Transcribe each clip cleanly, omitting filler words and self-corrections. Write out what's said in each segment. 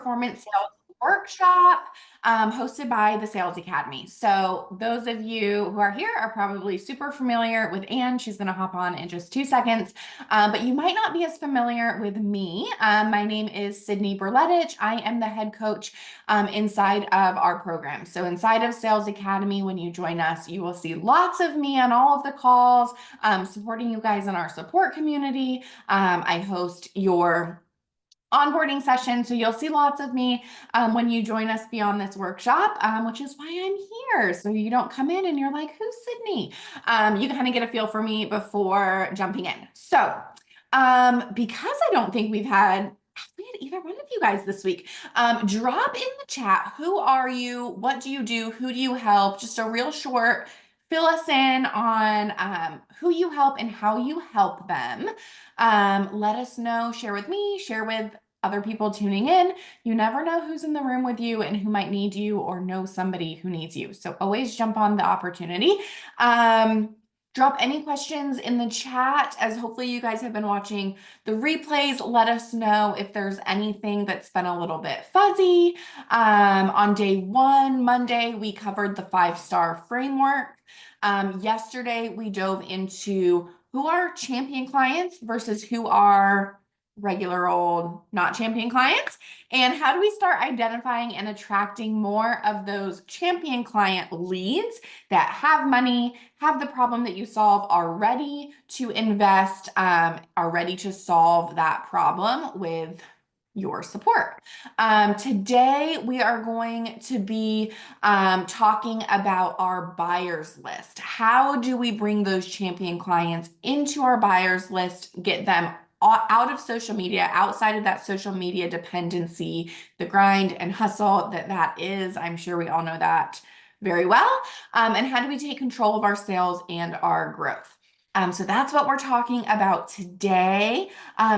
performance sales workshop hosted by the Sales Academy. So those of you who are here are probably super familiar with Anne. She's going to hop on in just 2 seconds, but you might not be as familiar with me. My name is Sydney Berletich. I am the head coach inside of our program. So inside of Sales Academy, when you join us, you will see lots of me on all of the calls, supporting you guys in our support community. I host your onboarding session. So you'll see lots of me when you join us beyond this workshop, which is why I'm here. So you don't come in and you're like, who's Sydney? You kind of get a feel for me before jumping in. So because I don't think we had either one of you guys this week, drop in the chat, who are you? What do you do? Who do you help? Just a real short fill us in on who you help and how you help them. Let us know, share with me, share with other people tuning in. You never know who's in the room with you and who might need you or know somebody who needs you. So always jump on the opportunity. Drop any questions in the chat, as hopefully you guys have been watching the replays. Let us know if there's anything that's been a little bit fuzzy. On day one, Monday, we covered the 5-star framework. Yesterday, we dove into who are champion clients versus who are regular old not champion clients, and how do we start identifying and attracting more of those champion client leads that have money, have the problem that you solve, are ready to invest, are ready to solve that problem with your support. Today, we are going to be talking about our buyers list. How do we bring those champion clients into our buyers list, get them out of social media, outside of that social media dependency, the grind and hustle that is. I'm sure we all know that very well. And how do we take control of our sales and our growth? So that's what we're talking about today.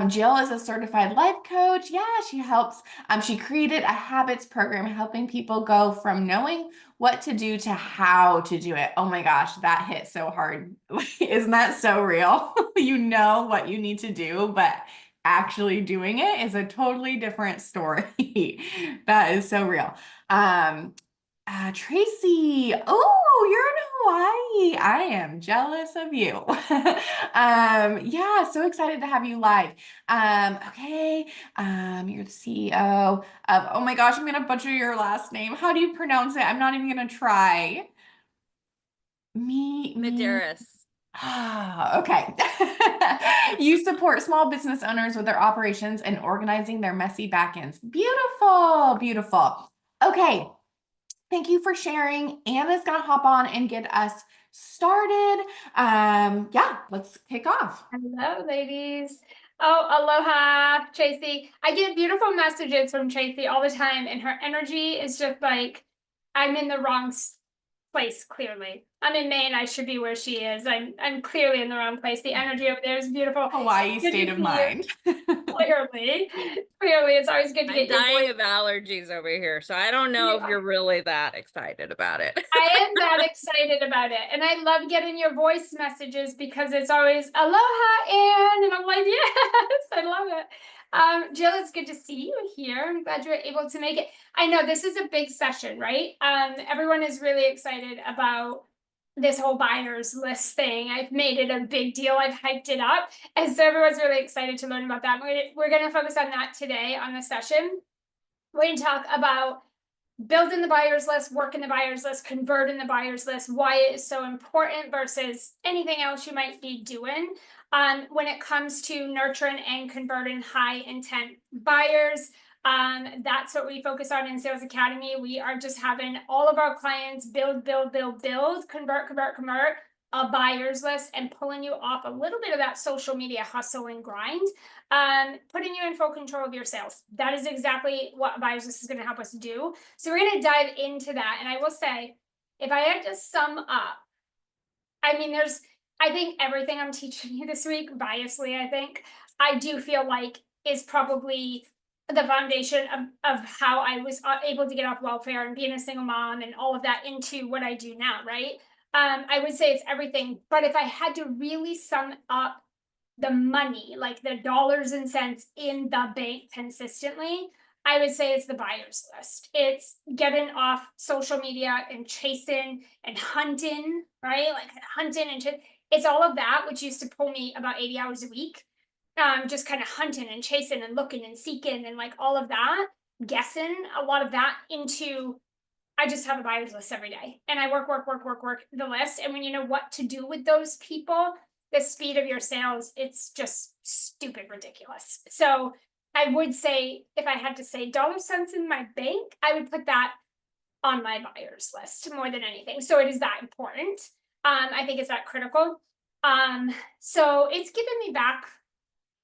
Jill is a certified life coach. Yeah, she helps. She created a habits program helping people go from knowing what to do to how to do it. Oh my gosh, that hit so hard. Isn't that so real? You know what you need to do, but actually doing it is a totally different story. That is so real. Tracy, oh, you're in Hawaii. I am jealous of you. Yeah, so excited to have you live. Okay, you're the CEO of, oh my gosh, I'm gonna butcher your last name. How do you pronounce it? I'm not even gonna try. Medeiros. Okay. You support small business owners with their operations and organizing their messy backends. Beautiful, beautiful. Okay. Thank you for sharing. Anna's going to hop on and get us started. Yeah, let's kick off. Hello, ladies. Oh, aloha, Tracy. I get beautiful messages from Tracy all the time, and her energy is just like, I'm in the wrong place, clearly. I'm in Maine. I should be where she is. I'm clearly in the wrong place. The energy over there is beautiful. Hawaii state of mind. Clearly, it's always good to get your dying voice. of allergies over here, so I don't know if you're really that excited about it. I am that excited about it, and I love getting your voice messages because it's always aloha, Anne, and I'm like, yes, I love it. Jill, it's good to see you here. I'm glad you were able to make it. I know this is a big session, right? Everyone is really excited about this whole buyers list thing. I've made it a big deal. I've hyped it up, and so everyone's really excited to learn about that. We're going to focus on that today on the session. We're going to talk about building the buyers list, working the buyers list, converting the buyers list, why it is so important versus anything else you might be doing when it comes to nurturing and converting high intent buyers. That's what we focus on in Sales Academy. We are just having all of our clients build, convert a buyers list and pulling you off a little bit of that social media hustle and grind, putting you in full control of your sales. That is exactly what buyers list is going to help us do. So we're going to dive into that. And I will say, if I had to sum up, I mean, I think everything I'm teaching you this week, biasly, I do feel like is probably the foundation of how I was able to get off welfare and being a single mom and all of that into what I do now, right? I would say it's everything. But if I had to really sum up the money, like the dollars and cents in the bank consistently, I would say it's the buyer's list. It's getting off social media and chasing and hunting, right? Like hunting and it's all of that, which used to pull me about 80 hours a week. Just kind of hunting and chasing and looking and seeking and like all of that, guessing a lot of that into I just have a buyer's list every day and I work the list. And when you know what to do with those people, the speed of your sales, it's just stupid ridiculous. So I would say if I had to say dollar cents in my bank, I would put that on my buyer's list more than anything. So it is that important. I think it's that critical. So it's given me back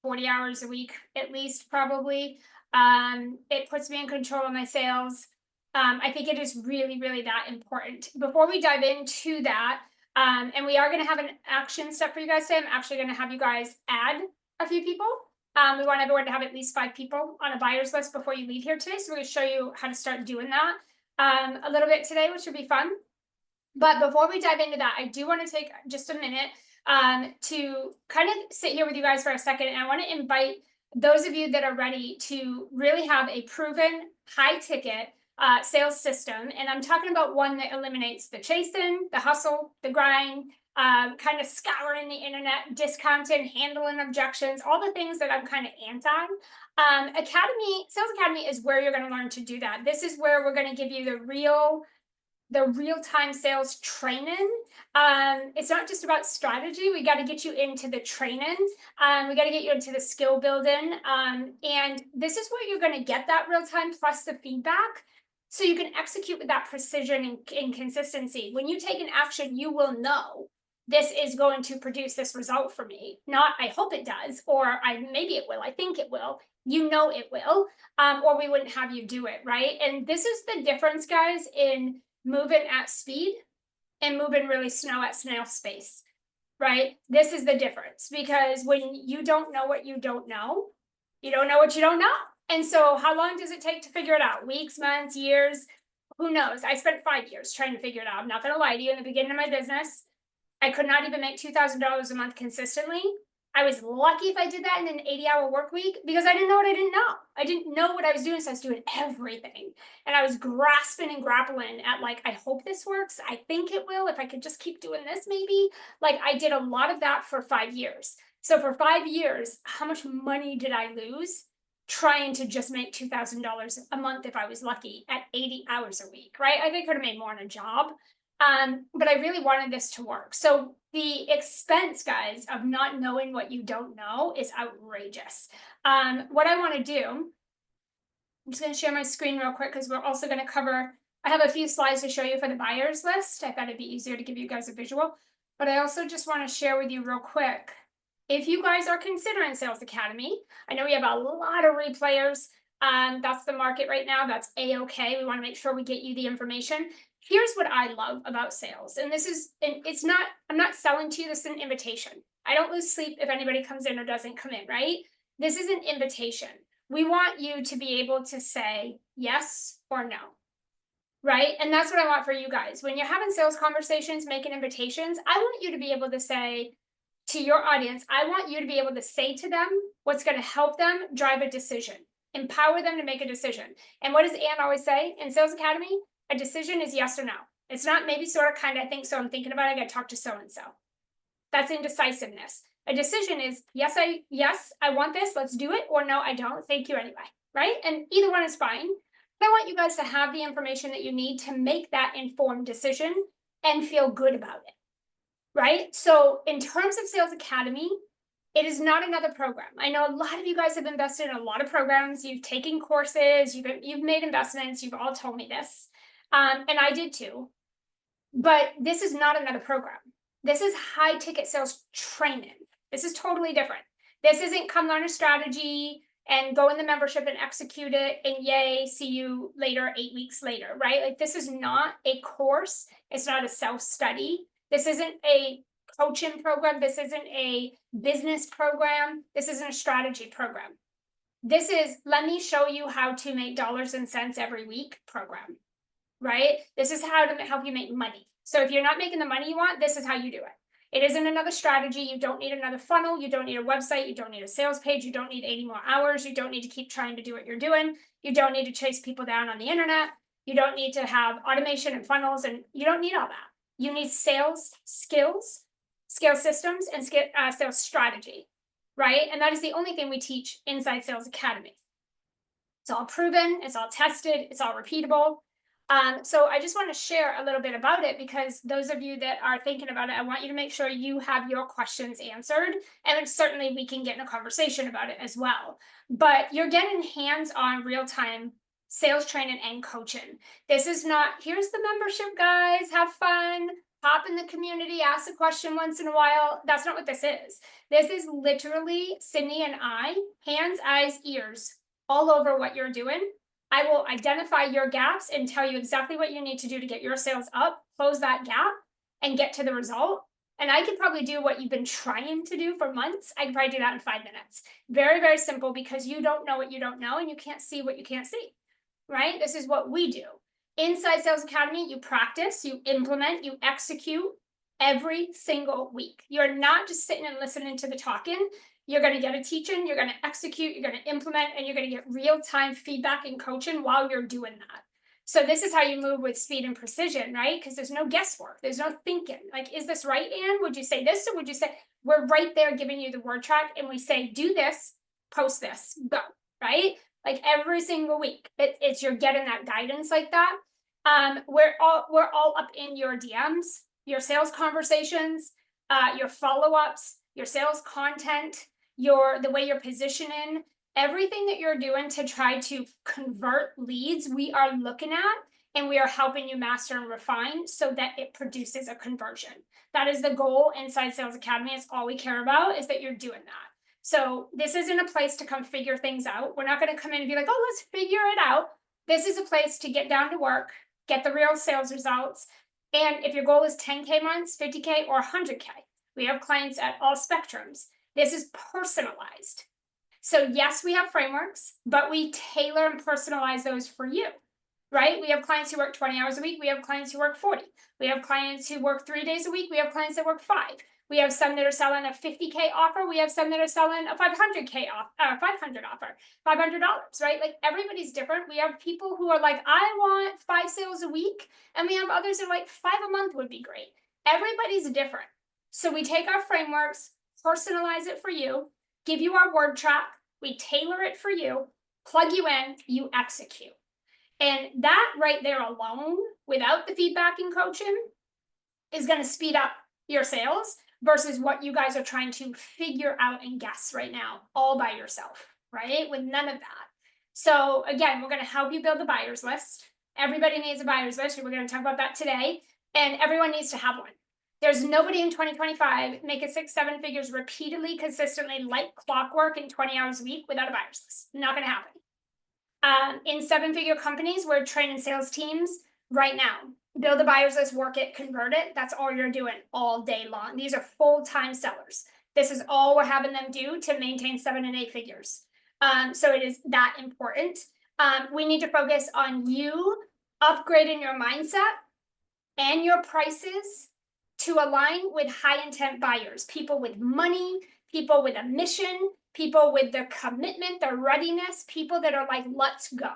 40 hours a week, at least probably. It puts me in control of my sales. I think it is really, really that important. Before we dive into that, and we are going to have an action step for you guys today. I'm actually going to have you guys add a few people. We want everyone to have at least 5 people on a buyer's list before you leave here today. So we're going to show you how to start doing that a little bit today, which should be fun. But before we dive into that, I do want to take just a minute to kind of sit here with you guys for a second. And I want to invite those of you that are ready to really have a proven high ticket sales system. And I'm talking about one that eliminates the chasing, the hustle, the grind, kind of scouring the internet, discounting, handling objections, all the things that I'm kind of anti. Sales Academy is where you're going to learn to do that. This is where we're going to give you the real-time sales training. It's not just about strategy. We got to get you into the training. We got to get you into the skill building. And this is where you're going to get that real time plus the feedback. So you can execute with that precision and consistency. When you take an action, you will know this is going to produce this result for me. Not, I hope it does, or maybe it will, I think it will. You know it will, or we wouldn't have you do it, right? And this is the difference, guys, in moving at speed and moving really slow at snail space, right? This is the difference, because when you don't know what you don't know, you don't know what you don't know. And so how long does it take to figure it out? Weeks, months, years? Who knows? I spent 5 years trying to figure it out. I'm not going to lie to you. In the beginning of my business, I could not even make $2,000 a month consistently. I was lucky if I did that in an 80-hour work week because I didn't know what I didn't know. I didn't know what I was doing, so I was doing everything. And I was grasping and grappling at like, I hope this works. I think it will. If I could just keep doing this, maybe. Like I did a lot of that for 5 years. So for 5 years, how much money did I lose trying to just make $2,000 a month if I was lucky at 80 hours a week, right? I think I could have made more on a job. But I really wanted this to work. So the expense, guys, of not knowing what you don't know is outrageous. What I want to do, I'm just going to share my screen real quick because we're also going to cover, I have a few slides to show you for the buyer's list. I thought it'd be easier to give you guys a visual, but I also just want to share with you real quick. If you guys are considering Sales Academy, I know we have a lot of replayers. That's the market right now. That's A-okay. We want to make sure we get you the information. Here's what I love about sales. And this is, it's not, I'm not selling to you. This is an invitation. I don't lose sleep if anybody comes in or doesn't come in, right? This is an invitation. We want you to be able to say yes or no, right? And that's what I want for you guys. When you're having sales conversations, making invitations, I want you to be able to say to your audience, I want you to be able to say to them what's going to help them drive a decision, empower them to make a decision. And what does Ann always say in Sales Academy? A decision is yes or no. It's not maybe, sort of, kind of, I think so, I'm thinking about it, I got to talk to so-and-so. That's indecisiveness. A decision is yes, I want this, let's do it, or no, I don't, thank you anyway, right? And either one is fine. But I want you guys to have the information that you need to make that informed decision and feel good about it, right? So in terms of Sales Academy, it is not another program. I know a lot of you guys have invested in a lot of programs. You've taken courses, you've made investments, you've all told me this. And I did too, but this is not another program. This is high ticket sales training. This is totally different. This isn't come learn a strategy and go in the membership and execute it and yay, see you later, 8 weeks later, right? Like this is not a course. It's not a self-study. This isn't a coaching program. This isn't a business program. This isn't a strategy program. This is, let me show you how to make dollars and cents every week program. Right? This is how to help you make money. So if you're not making the money you want, this is how you do it. It isn't another strategy. You don't need another funnel. You don't need a website. You don't need a sales page. You don't need 80 more hours. You don't need to keep trying to do what you're doing. You don't need to chase people down on the internet. You don't need to have automation and funnels, and you don't need all that. You need sales skills, sales systems, and sales strategy, right? And that is the only thing we teach inside Sales Academy. It's all proven, it's all tested, it's all repeatable. So I just want to share a little bit about it, because those of you that are thinking about it, I want you to make sure you have your questions answered, and certainly we can get in a conversation about it as well. But you're getting hands-on, real-time sales training and coaching. This is not, here's the membership, guys, have fun, pop in the community, ask a question once in a while. That's not what this is. This is literally Sydney and I, hands, eyes, ears, all over what you're doing. I will identify your gaps and tell you exactly what you need to do to get your sales up, close that gap, and get to the result. And I could probably do what you've been trying to do for months. I could probably do that in 5 minutes. Very, very simple, because you don't know what you don't know, and you can't see what you can't see, right? This is what we do. Inside Sales Academy, you practice, you implement, you execute every single week. You're not just sitting and listening to the talking. You're going to get a teaching, you're going to execute, you're going to implement, and you're going to get real-time feedback and coaching while you're doing that. So this is how you move with speed and precision, right? Because there's no guesswork. There's no thinking. Like, is this right, Anne? Would you say this, or would you say, we're right there giving you the word track, and we say, do this, post this, go, right? Like every single week, it's you're getting that guidance like that. We're all up in your DMs, your sales conversations, your follow-ups, your sales content, the way you're positioning, everything that you're doing to try to convert leads, we are looking at, and we are helping you master and refine so that it produces a conversion. That is the goal inside Sales Academy. It's all we care about, is that you're doing that. So this isn't a place to come figure things out. We're not going to come in and be like, oh, let's figure it out. This is a place to get down to work, get the real sales results. And if your goal is 10K months, 50K, or 100K, we have clients at all spectrums. This is personalized. So yes, we have frameworks, but we tailor and personalize those for you, right? We have clients who work 20 hours a week. We have clients who work 40. We have clients who work 3 days a week. We have clients that work 5. We have some that are selling a 50K offer. We have some that are selling a 500K offer, 500 offer, $500, right? Like everybody's different. We have people who are like, I want 5 sales a week. And we have others that are like 5 a month would be great. Everybody's different. So we take our frameworks, personalize it for you, give you our word track, we tailor it for you, plug you in, you execute. And that right there alone, without the feedback and coaching, is going to speed up your sales versus what you guys are trying to figure out and guess right now, all by yourself, right? With none of that. So again, we're going to help you build the buyer's list. Everybody needs a buyer's list, and we're going to talk about that today. And everyone needs to have one. There's nobody in 2025 making 6-7 figures repeatedly, consistently, like clockwork in 20 hours a week without a buyer's list. Not going to happen. In 7-figure companies, we're training sales teams right now. Build a buyer's list, work it, convert it. That's all you're doing all day long. These are full-time sellers. This is all we're having them do to maintain 7 and 8 figures. So it is that important. We need to focus on you upgrading your mindset and your prices to align with high intent buyers, people with money, people with a mission, people with the commitment, the readiness, people that are like, let's go.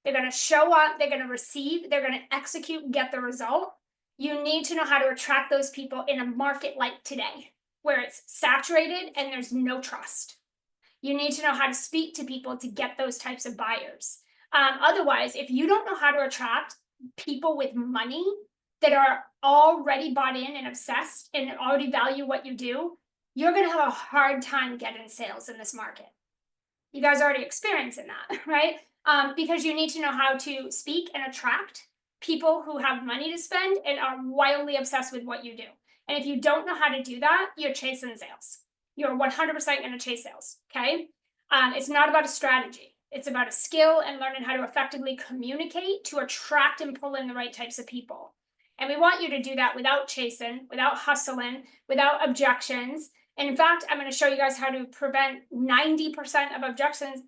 They're going to show up, they're going to receive, they're going to execute, get the result. You need to know how to attract those people in a market like today, where it's saturated and there's no trust. You need to know how to speak to people to get those types of buyers. Otherwise, if you don't know how to attract people with money that are already bought in and obsessed and already value what you do, you're going to have a hard time getting sales in this market. You guys are already experiencing that, right? Because you need to know how to speak and attract people who have money to spend and are wildly obsessed with what you do. And if you don't know how to do that, you're chasing sales. You're 100% going to chase sales, okay? It's not about a strategy. It's about a skill and learning how to effectively communicate to attract and pull in the right types of people. And we want you to do that without chasing, without hustling, without objections. And in fact, I'm going to show you guys how to prevent 90% of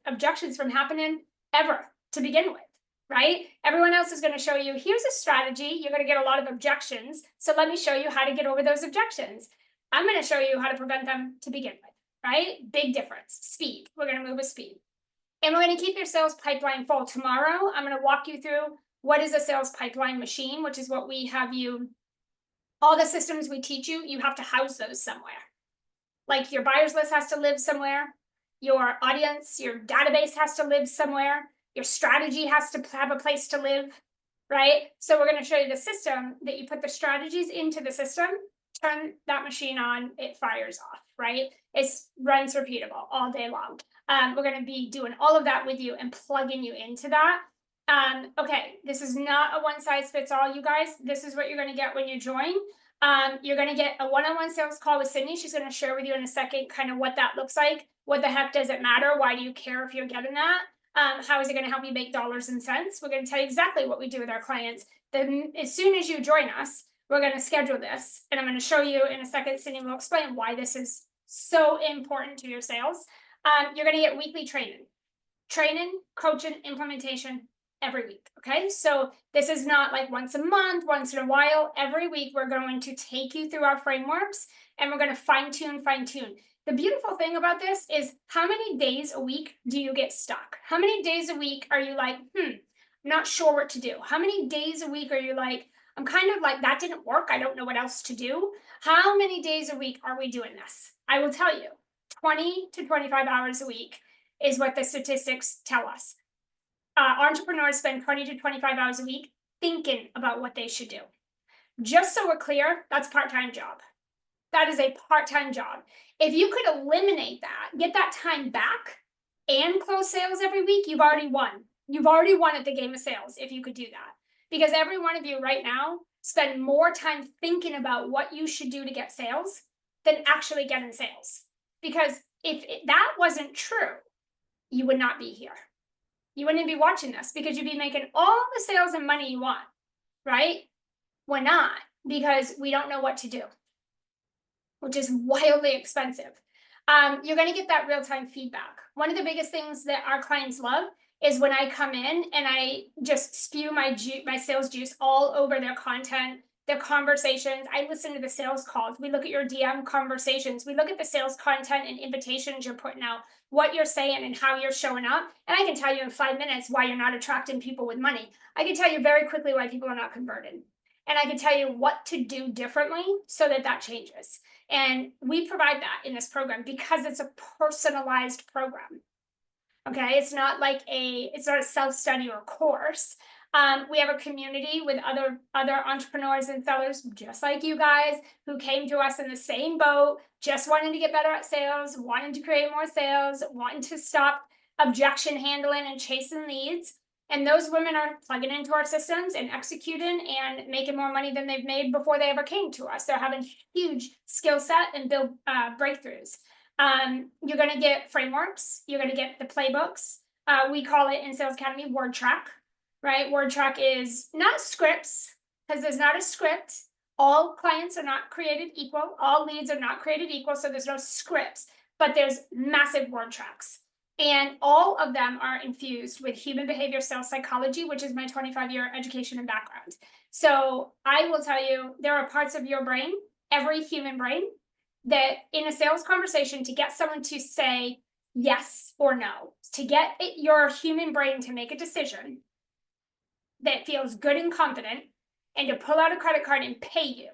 objections from happening ever to begin with, right? Everyone else is going to show you, here's a strategy. You're going to get a lot of objections. So let me show you how to get over those objections. I'm going to show you how to prevent them to begin with, right? Big difference. Speed. We're going to move with speed. And we're going to keep your sales pipeline full. Tomorrow, I'm going to walk you through what is a sales pipeline machine, which is what we have you, all the systems we teach you, you have to house those somewhere. Like your buyer's list has to live somewhere. Your audience, your database has to live somewhere. Your strategy has to have a place to live, right? So we're going to show you the system that you put the strategies into the system, turn that machine on, it fires off, right? It runs repeatable all day long. We're going to be doing all of that with you and plugging you into that. Okay, this is not a one size fits all, you guys. This is what you're going to get when you join. You're going to get a one-on-one sales call with Sydney. She's going to share with you in a second kind of what that looks like. What the heck does it matter? Why do you care if you're getting that? How is it going to help you make dollars and cents? We're going to tell you exactly what we do with our clients. Then as soon as you join us, we're going to schedule this. And I'm going to show you in a second. Sydney will explain why this is so important to your sales. You're going to get weekly training, coaching, implementation every week. Okay. So this is not like once a month, once in a while. Every week, we're going to take you through our frameworks and we're going to fine tune. The beautiful thing about this is how many days a week do you get stuck? How many days a week are you like, I'm not sure what to do? How many days a week are you like, I'm kind of like, that didn't work. I don't know what else to do. How many days a week are we doing this? I will tell you, 20 to 25 hours a week is what the statistics tell us. Entrepreneurs spend 20 to 25 hours a week thinking about what they should do. Just so we're clear, that's a part-time job. That is a part-time job. If you could eliminate that, get that time back and close sales every week, you've already won. You've already won at the game of sales if you could do that. Because every one of you right now spend more time thinking about what you should do to get sales than actually getting sales. Because if that wasn't true, you would not be here. You wouldn't be watching this because you'd be making all the sales and money you want, right? We're not, because we don't know what to do, which is wildly expensive. You're going to get that real-time feedback. One of the biggest things that our clients love is when I come in and I just spew my sales juice all over their content, their conversations. I listen to the sales calls. We look at your DM conversations. We look at the sales content and invitations you're putting out, what you're saying and how you're showing up. And I can tell you in 5 minutes why you're not attracting people with money. I can tell you very quickly why people are not converted. And I can tell you what to do differently so that that changes. And we provide that in this program because it's a personalized program. Okay, it's not like it's not a self-study or course. We have a community with other entrepreneurs and sellers just like you guys who came to us in the same boat, just wanting to get better at sales, wanting to create more sales, wanting to stop objection handling and chasing leads. And those women are plugging into our systems and executing and making more money than they've made before they ever came to us. They're having huge skill set and build breakthroughs. You're going to get frameworks. You're going to get the playbooks. We call it in Sales Academy word track, right? Word track is not scripts, because there's not a script. All clients are not created equal. All leads are not created equal. So there's no scripts, but there's massive word tracks. And all of them are infused with human behavior sales psychology, which is my 25-year education and background. So I will tell you, there are parts of your brain, every human brain, that in a sales conversation, to get someone to say yes or no, to get your human brain to make a decision that feels good and confident and to pull out a credit card and pay you,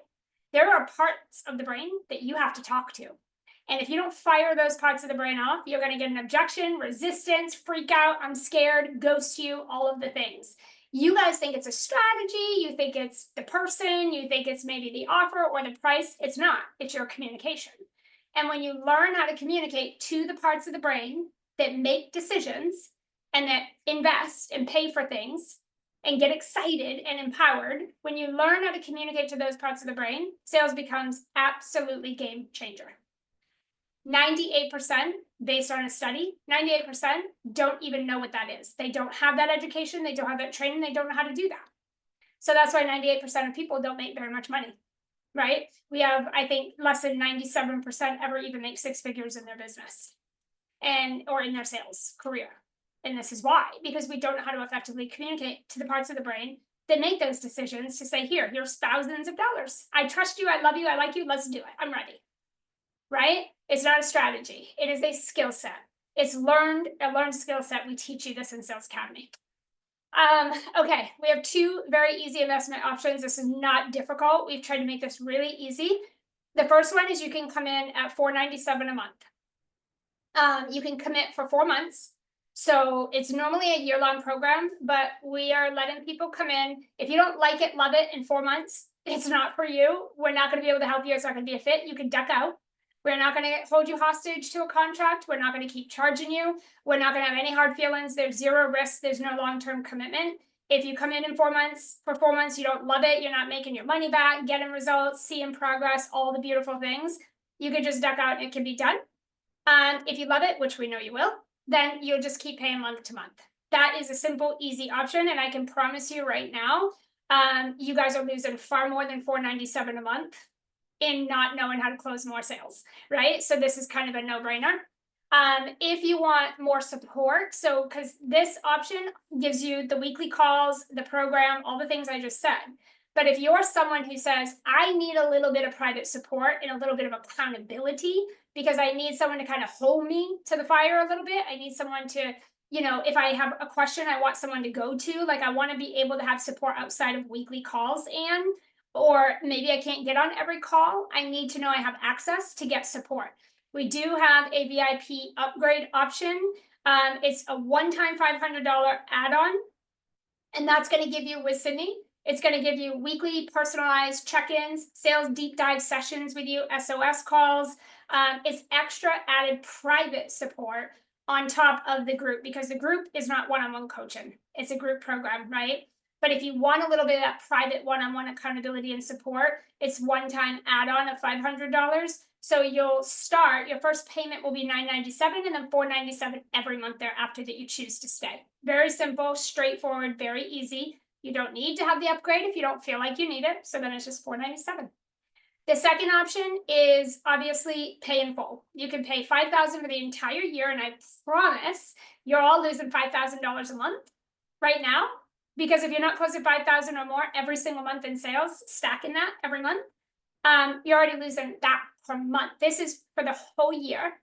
there are parts of the brain that you have to talk to. And if you don't fire those parts of the brain off, you're going to get an objection, resistance, freak out, I'm scared, ghost you, all of the things. You guys think it's a strategy, you think it's the person, you think it's maybe the offer or the price. It's not, it's your communication. And when you learn how to communicate to the parts of the brain that make decisions and that invest and pay for things and get excited and empowered, when you learn how to communicate to those parts of the brain, sales becomes absolutely game changer. 98%, based on a study, 98% don't even know what that is. They don't have that education. They don't have that training. They don't know how to do that. So that's why 98% of people don't make very much money, right? We have, I think, less than 97% ever even make 6 figures in their business or in their sales career. And this is why, because we don't know how to effectively communicate to the parts of the brain that make those decisions to say, here's thousands of dollars. I trust you. I love you. I like you. Let's do it. I'm ready. right? It's not a strategy. It is a skill set. It's a learned skill set. We teach you this in Sales Academy. Okay, we have two very easy investment options. This is not difficult. We've tried to make this really easy. The first one is you can come in at $497 a month. You can commit for 4 months. So it's normally a year-long program, but we are letting people come in. If you don't like it, love it in 4 months, it's not for you. We're not going to be able to help you. It's not going to be a fit. You can duck out. We're not going to hold you hostage to a contract. We're not going to keep charging you. We're not going to have any hard feelings. There's zero risk. There's no long-term commitment. If you come in 4 months, for 4 months, you don't love it, you're not making your money back, getting results, seeing progress, all the beautiful things, you can just duck out and it can be done. If you love it, which we know you will, then you'll just keep paying month to month. That is a simple, easy option. And I can promise you right now, you guys are losing far more than $497 a month in not knowing how to close more sales, right? So this is kind of a no-brainer. If you want more support, so because this option gives you the weekly calls, the program, all the things I just said. But if you're someone who says, I need a little bit of private support and a little bit of accountability, because I need someone to kind of hold me to the fire a little bit. I need someone to, if I have a question, I want someone to go to, like I want to be able to have support outside of weekly calls, or maybe I can't get on every call. I need to know I have access to get support. We do have a VIP upgrade option. It's a one-time $500 add-on, and that's going to give you with Sydney. It's going to give you weekly personalized check-ins, sales deep dive sessions with you, SOS calls. It's extra added private support on top of the group, because the group is not one-on-one coaching. It's a group program, right? But if you want a little bit of that private one-on-one accountability and support, it's one-time add-on of $500. So you'll start, your first payment will be $997 and then $497 every month thereafter that you choose to stay. Very simple, straightforward, very easy. You don't need to have the upgrade if you don't feel like you need it. So then it's just $497. The second option is obviously pay in full. You can pay $5,000 for the entire year, and I promise you're all losing $5,000 a month right now, because if you're not closing 5,000 or more every single month in sales, stacking that every month, you're already losing that per month. This is for the whole year.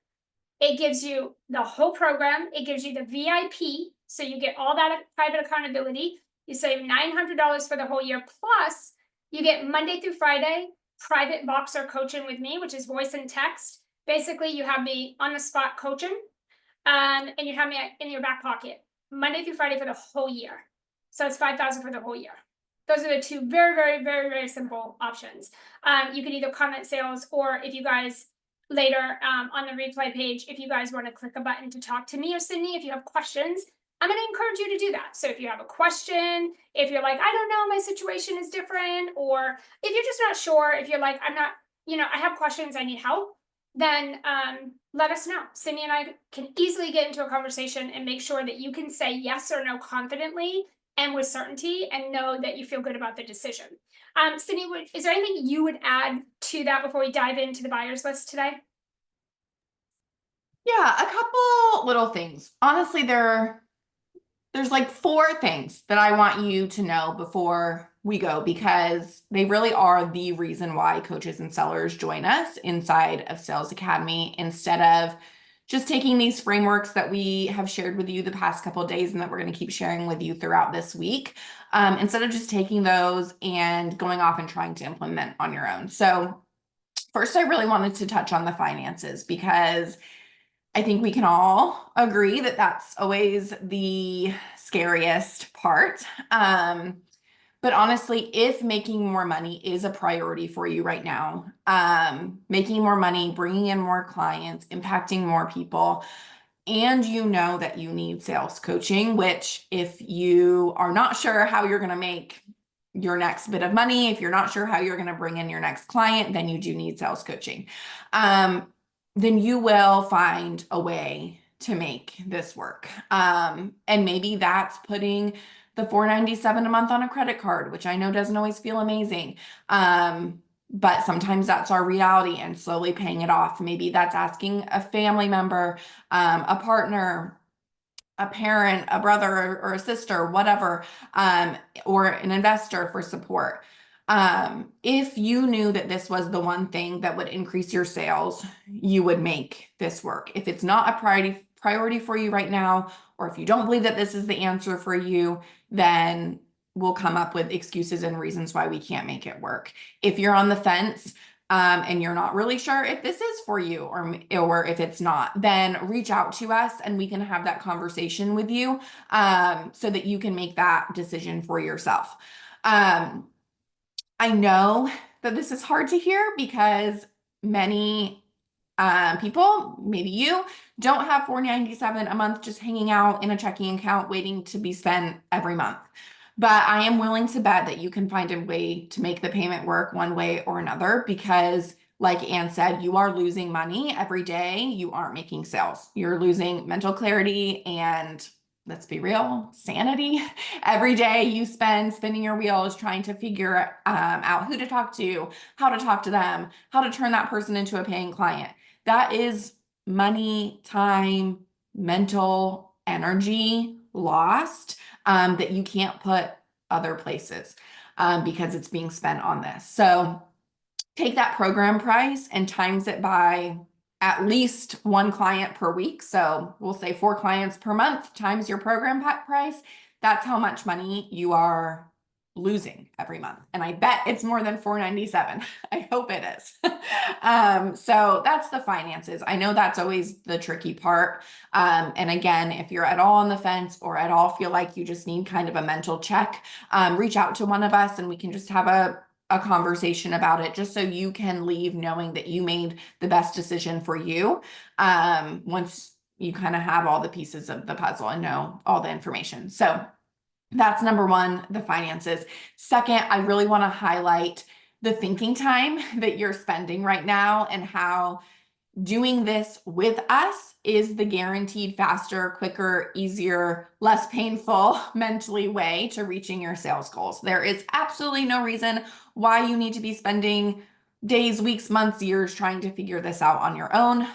It gives you the whole program. It gives you the VIP, so you get all that private accountability. You save $900 for the whole year, plus you get Monday through Friday private Voxer coaching with me, which is voice and text. Basically, you have me on the spot coaching, and you have me in your back pocket Monday through Friday for the whole year. So it's $5,000 for the whole year. Those are the two very, very, very, very simple options. You can either comment sales, or if you guys later on the replay page, if you guys want to click a button to talk to me or Sydney, if you have questions, I'm going to encourage you to do that. So if you have a question, if you're like, I don't know, my situation is different, or if you're just not sure, if you're like, I'm not, I have questions, I need help, then let us know. Sydney and I can easily get into a conversation and make sure that you can say yes or no confidently and with certainty, and know that you feel good about the decision. Sydney, is there anything you would add to that before we dive into the buyers list today? Yeah, a couple little things. Honestly, there's like 4 things that I want you to know before we go, because they really are the reason why coaches and sellers join us inside of Sales Academy, instead of just taking these frameworks that we have shared with you the past couple of days and that we're going to keep sharing with you throughout this week, instead of just taking those and going off and trying to implement on your own. So first, I really wanted to touch on the finances, because I think we can all agree that that's always the scariest part. But honestly, if making more money is a priority for you right now, making more money, bringing in more clients, impacting more people, and you know that you need sales coaching, which if you are not sure how you're going to make your next bit of money, if you're not sure how you're going to bring in your next client, then you do need sales coaching. Then you will find a way to make this work. And maybe that's putting the $497 a month on a credit card, which I know doesn't always feel amazing. But sometimes that's our reality, and slowly paying it off. Maybe that's asking a family member, a partner, a parent, a brother or a sister, whatever, or an investor for support. If you knew that this was the one thing that would increase your sales, you would make this work. If it's not a priority for you right now, or if you don't believe that this is the answer for you, then we'll come up with excuses and reasons why we can't make it work. If you're on the fence, and you're not really sure if this is for you or if it's not, then reach out to us and we can have that conversation with you, so that you can make that decision for yourself. I know that this is hard to hear because many people, maybe you, don't have $497 a month just hanging out in a checking account waiting to be spent every month. But I am willing to bet that you can find a way to make the payment work one way or another, because like Anne said, you are losing money every day. You aren't making sales. You're losing mental clarity and, let's be real, sanity. Every day you spend spinning your wheels trying to figure out who to talk to, how to talk to them, how to turn that person into a paying client. That is money, time, mental energy lost, that you can't put other places, because it's being spent on this. So take that program price and times it by at least one client per week. So we'll say 4 clients per month times your program price. That's how much money you are losing every month. And I bet it's more than $497. I hope it is. So that's the finances. I know that's always the tricky part. And again, if you're at all on the fence or at all feel like you just need kind of a mental check, reach out to one of us and we can just have a conversation about it, just so you can leave knowing that you made the best decision for you, once you kind of have all the pieces of the puzzle and know all the information. So that's number one, the finances. Second, I really want to highlight the thinking time that you're spending right now and how doing this with us is the guaranteed faster, quicker, easier, less painful mentally way to reaching your sales goals. There is absolutely no reason why you need to be spending days, weeks, months, years trying to figure this out on your own.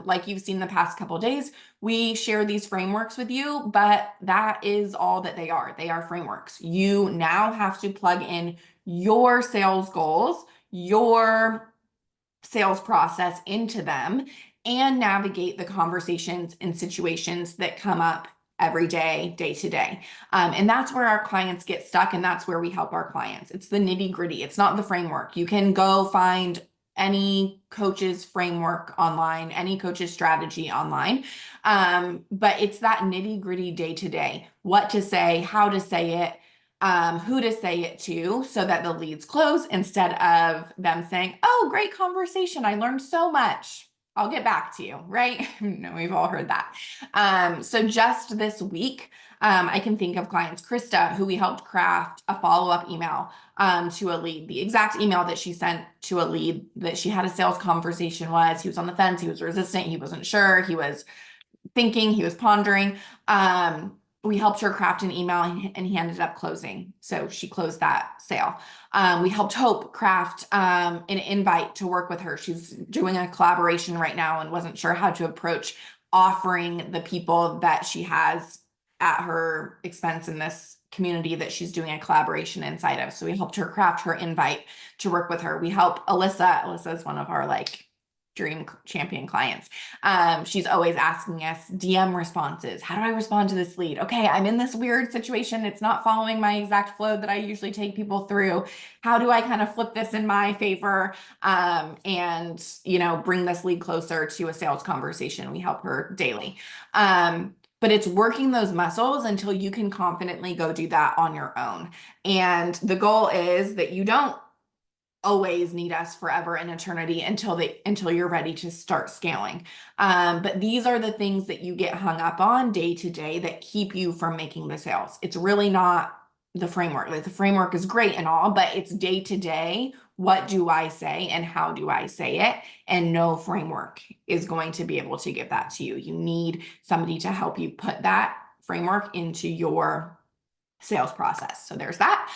Like you've seen the past couple days, we share these frameworks with you, but that is all that they are. They are frameworks. You now have to plug in your sales goals, your sales process into them, and navigate the conversations and situations that come up every day, day to day. And that's where our clients get stuck, and that's where we help our clients. It's the nitty gritty. It's not the framework. You can go find any coach's framework online, any coach's strategy online. But it's that nitty gritty day to day, what to say, how to say it, who to say it to, so that the leads close instead of them saying, oh, great conversation. I learned so much. I'll get back to you, right? No, we've all heard that. So just this week, I can think of clients, Krista, who we helped craft a follow-up email to a lead. The exact email that she sent to a lead that she had a sales conversation was, he was on the fence, he was resistant, he wasn't sure, he was thinking, he was pondering. We helped her craft an email and he ended up closing. So she closed that sale. We helped Hope craft an invite to work with her. She's doing a collaboration right now and wasn't sure how to approach offering the people that she has at her expense in this community that she's doing a collaboration inside of. So we helped her craft her invite to work with her. We help Alyssa. Alyssa is one of our dream champion clients. She's always asking us DM responses. How do I respond to this lead? Okay, I'm in this weird situation. It's not following my exact flow that I usually take people through. How do I kind of flip this in my favor, and bring this lead closer to a sales conversation? We help her daily. But it's working those muscles until you can confidently go do that on your own. And the goal is that you don't always need us forever and eternity until you're ready to start scaling. But these are the things that you get hung up on day to day that keep you from making the sales. It's really not the framework. The framework is great and all, but it's day to day. What do I say and how do I say it? And no framework is going to be able to give that to you. You need somebody to help you put that framework into your sales process. So there's that.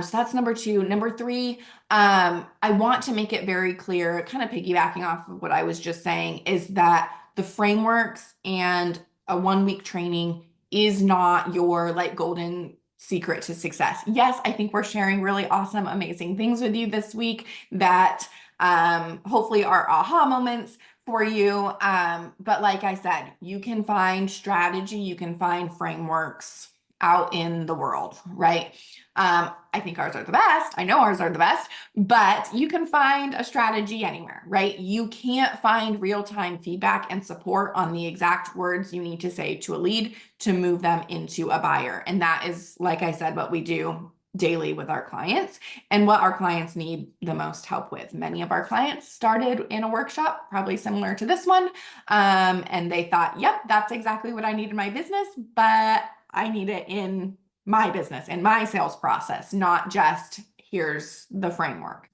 So that's number 2. Number 3, I want to make it very clear, kind of piggybacking off of what I was just saying, is that the frameworks and a 1-week training is not your golden secret to success. Yes, I think we're sharing really awesome, amazing things with you this week that hopefully are aha moments for you. But like I said, you can find strategy, you can find frameworks out in the world, right? I think ours are the best. I know ours are the best, but you can find a strategy anywhere, right? You can't find real-time feedback and support on the exact words you need to say to a lead to move them into a buyer. And that is, like I said, what we do daily with our clients and what our clients need the most help with. Many of our clients started in a workshop, probably similar to this one. And they thought, yep, that's exactly what I need in my business, but I need it in my business, in my sales process, not just here's the framework.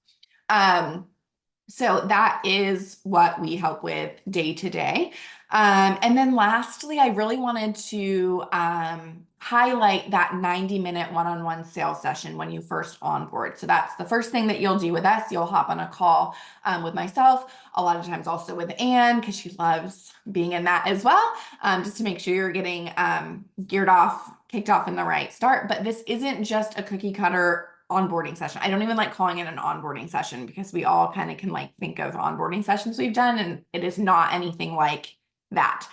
So that is what we help with day to day. And then lastly, I really wanted to highlight that 90-minute one-on-one sales session when you first onboard. So that's the first thing that you'll do with us. You'll hop on a call with myself, a lot of times also with Anne, because she loves being in that as well, just to make sure you're getting kicked off in the right start. But this isn't just a cookie cutter onboarding session. I don't even like calling it an onboarding session because we all kind of can like think of onboarding sessions we've done, and it is not anything like that.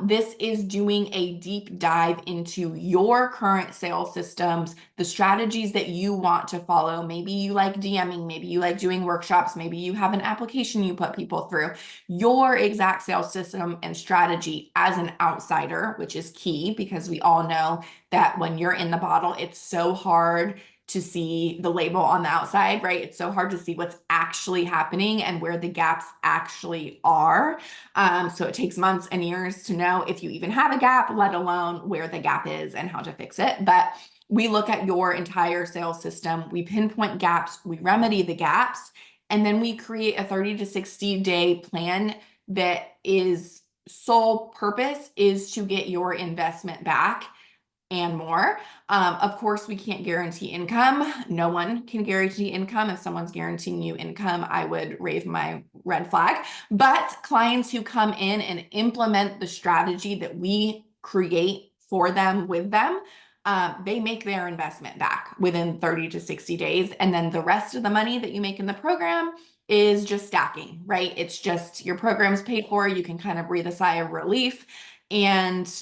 This is doing a deep dive into your current sales systems, the strategies that you want to follow. Maybe you like DMing, maybe you like doing workshops, maybe you have an application you put people through. Your exact sales system and strategy as an outsider, which is key because we all know that when you're in the bottle, it's so hard to see the label on the outside, right? It's so hard to see what's actually happening and where the gaps actually are. So it takes months and years to know if you even have a gap, let alone where the gap is and how to fix it. But we look at your entire sales system, we pinpoint gaps, we remedy the gaps, and then we create a 30 to 60 day plan that is sole purpose is to get your investment back and more. Of course, we can't guarantee income. No one can guarantee income. If someone's guaranteeing you income, I would wave my red flag. But clients who come in and implement the strategy that we create for them, with them, they make their investment back within 30 to 60 days. And then the rest of the money that you make in the program is just stacking, right? It's just your program's paid for. You can kind of breathe a sigh of relief, and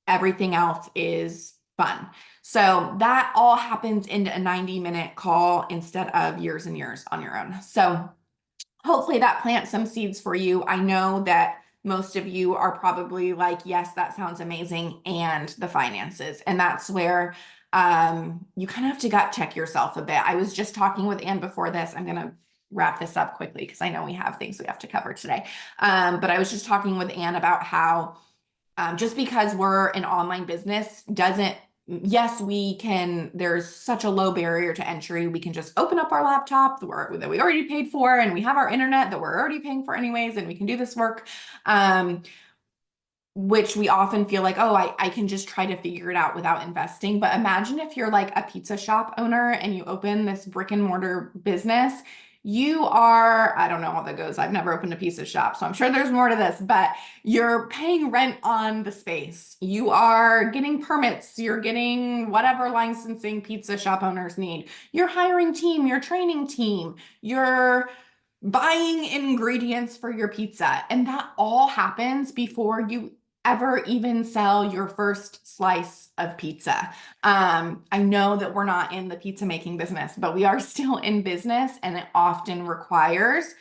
everything else is fun. So that all happens in a 90-minute call instead of years and years on your own. So hopefully that plants some seeds for you. I know that most of you are probably like, yes, that sounds amazing, and the finances. And that's where you kind of have to gut check yourself a bit. I was just talking with Anne before this. I'm going to wrap this up quickly because I know we have things we have to cover today. But I was just talking with Anne about how just because we're an online business doesn't, yes, we can, there's such a low barrier to entry. We can just open up our laptop that we already paid for, and we have our internet that we're already paying for anyways, and we can do this work, which we often feel like, oh, I can just try to figure it out without investing. But imagine if you're like a pizza shop owner and you open this brick and mortar business. You are, I don't know how that goes. I've never opened a pizza shop, so I'm sure there's more to this, but you're paying rent on the space. You are getting permits. You're getting whatever licensing pizza shop owners need. You're hiring team, you're training team, you're buying ingredients for your pizza. And that all happens before you ever even sell your first slice of pizza. I know that we're not in the pizza making business, but we are still in business, and it often requires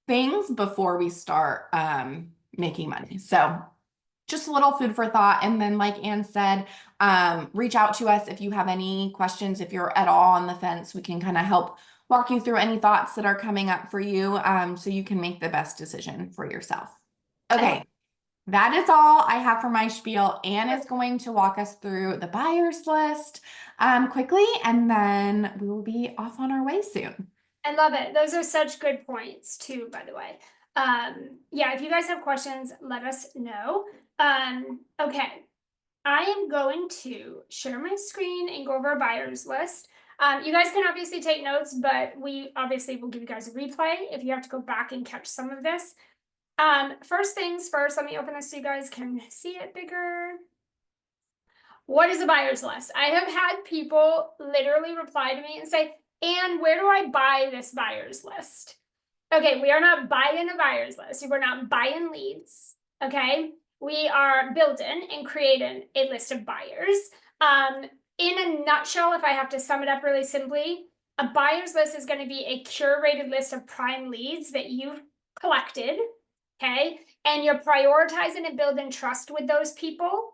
things before we start making money. So just a little food for thought. And then, like Anne said, reach out to us if you have any questions. If you're at all on the fence, we can kind of help walk you through any thoughts that are coming up for you, so you can make the best decision for yourself. Okay. That is all I have for my spiel. Anne is going to walk us through the buyers list quickly, and then we will be off on our way soon. I love it. Those are such good points too, by the way. Yeah, if you guys have questions, let us know. Okay, I am going to share my screen and go over a buyers list. You guys can obviously take notes, but we obviously will give you guys a replay if you have to go back and catch some of this. First things first, let me open this so you guys can see it bigger. What is a buyer's list? I have had people literally reply to me and say, "And where do I buy this buyer's list?" Okay, we are not buying a buyer's list. We're not buying leads. Okay, we are building and creating a list of buyers. In a nutshell, if I have to sum it up really simply, a buyer's list is going to be a curated list of prime leads that you've collected. Okay, and you're prioritizing and building trust with those people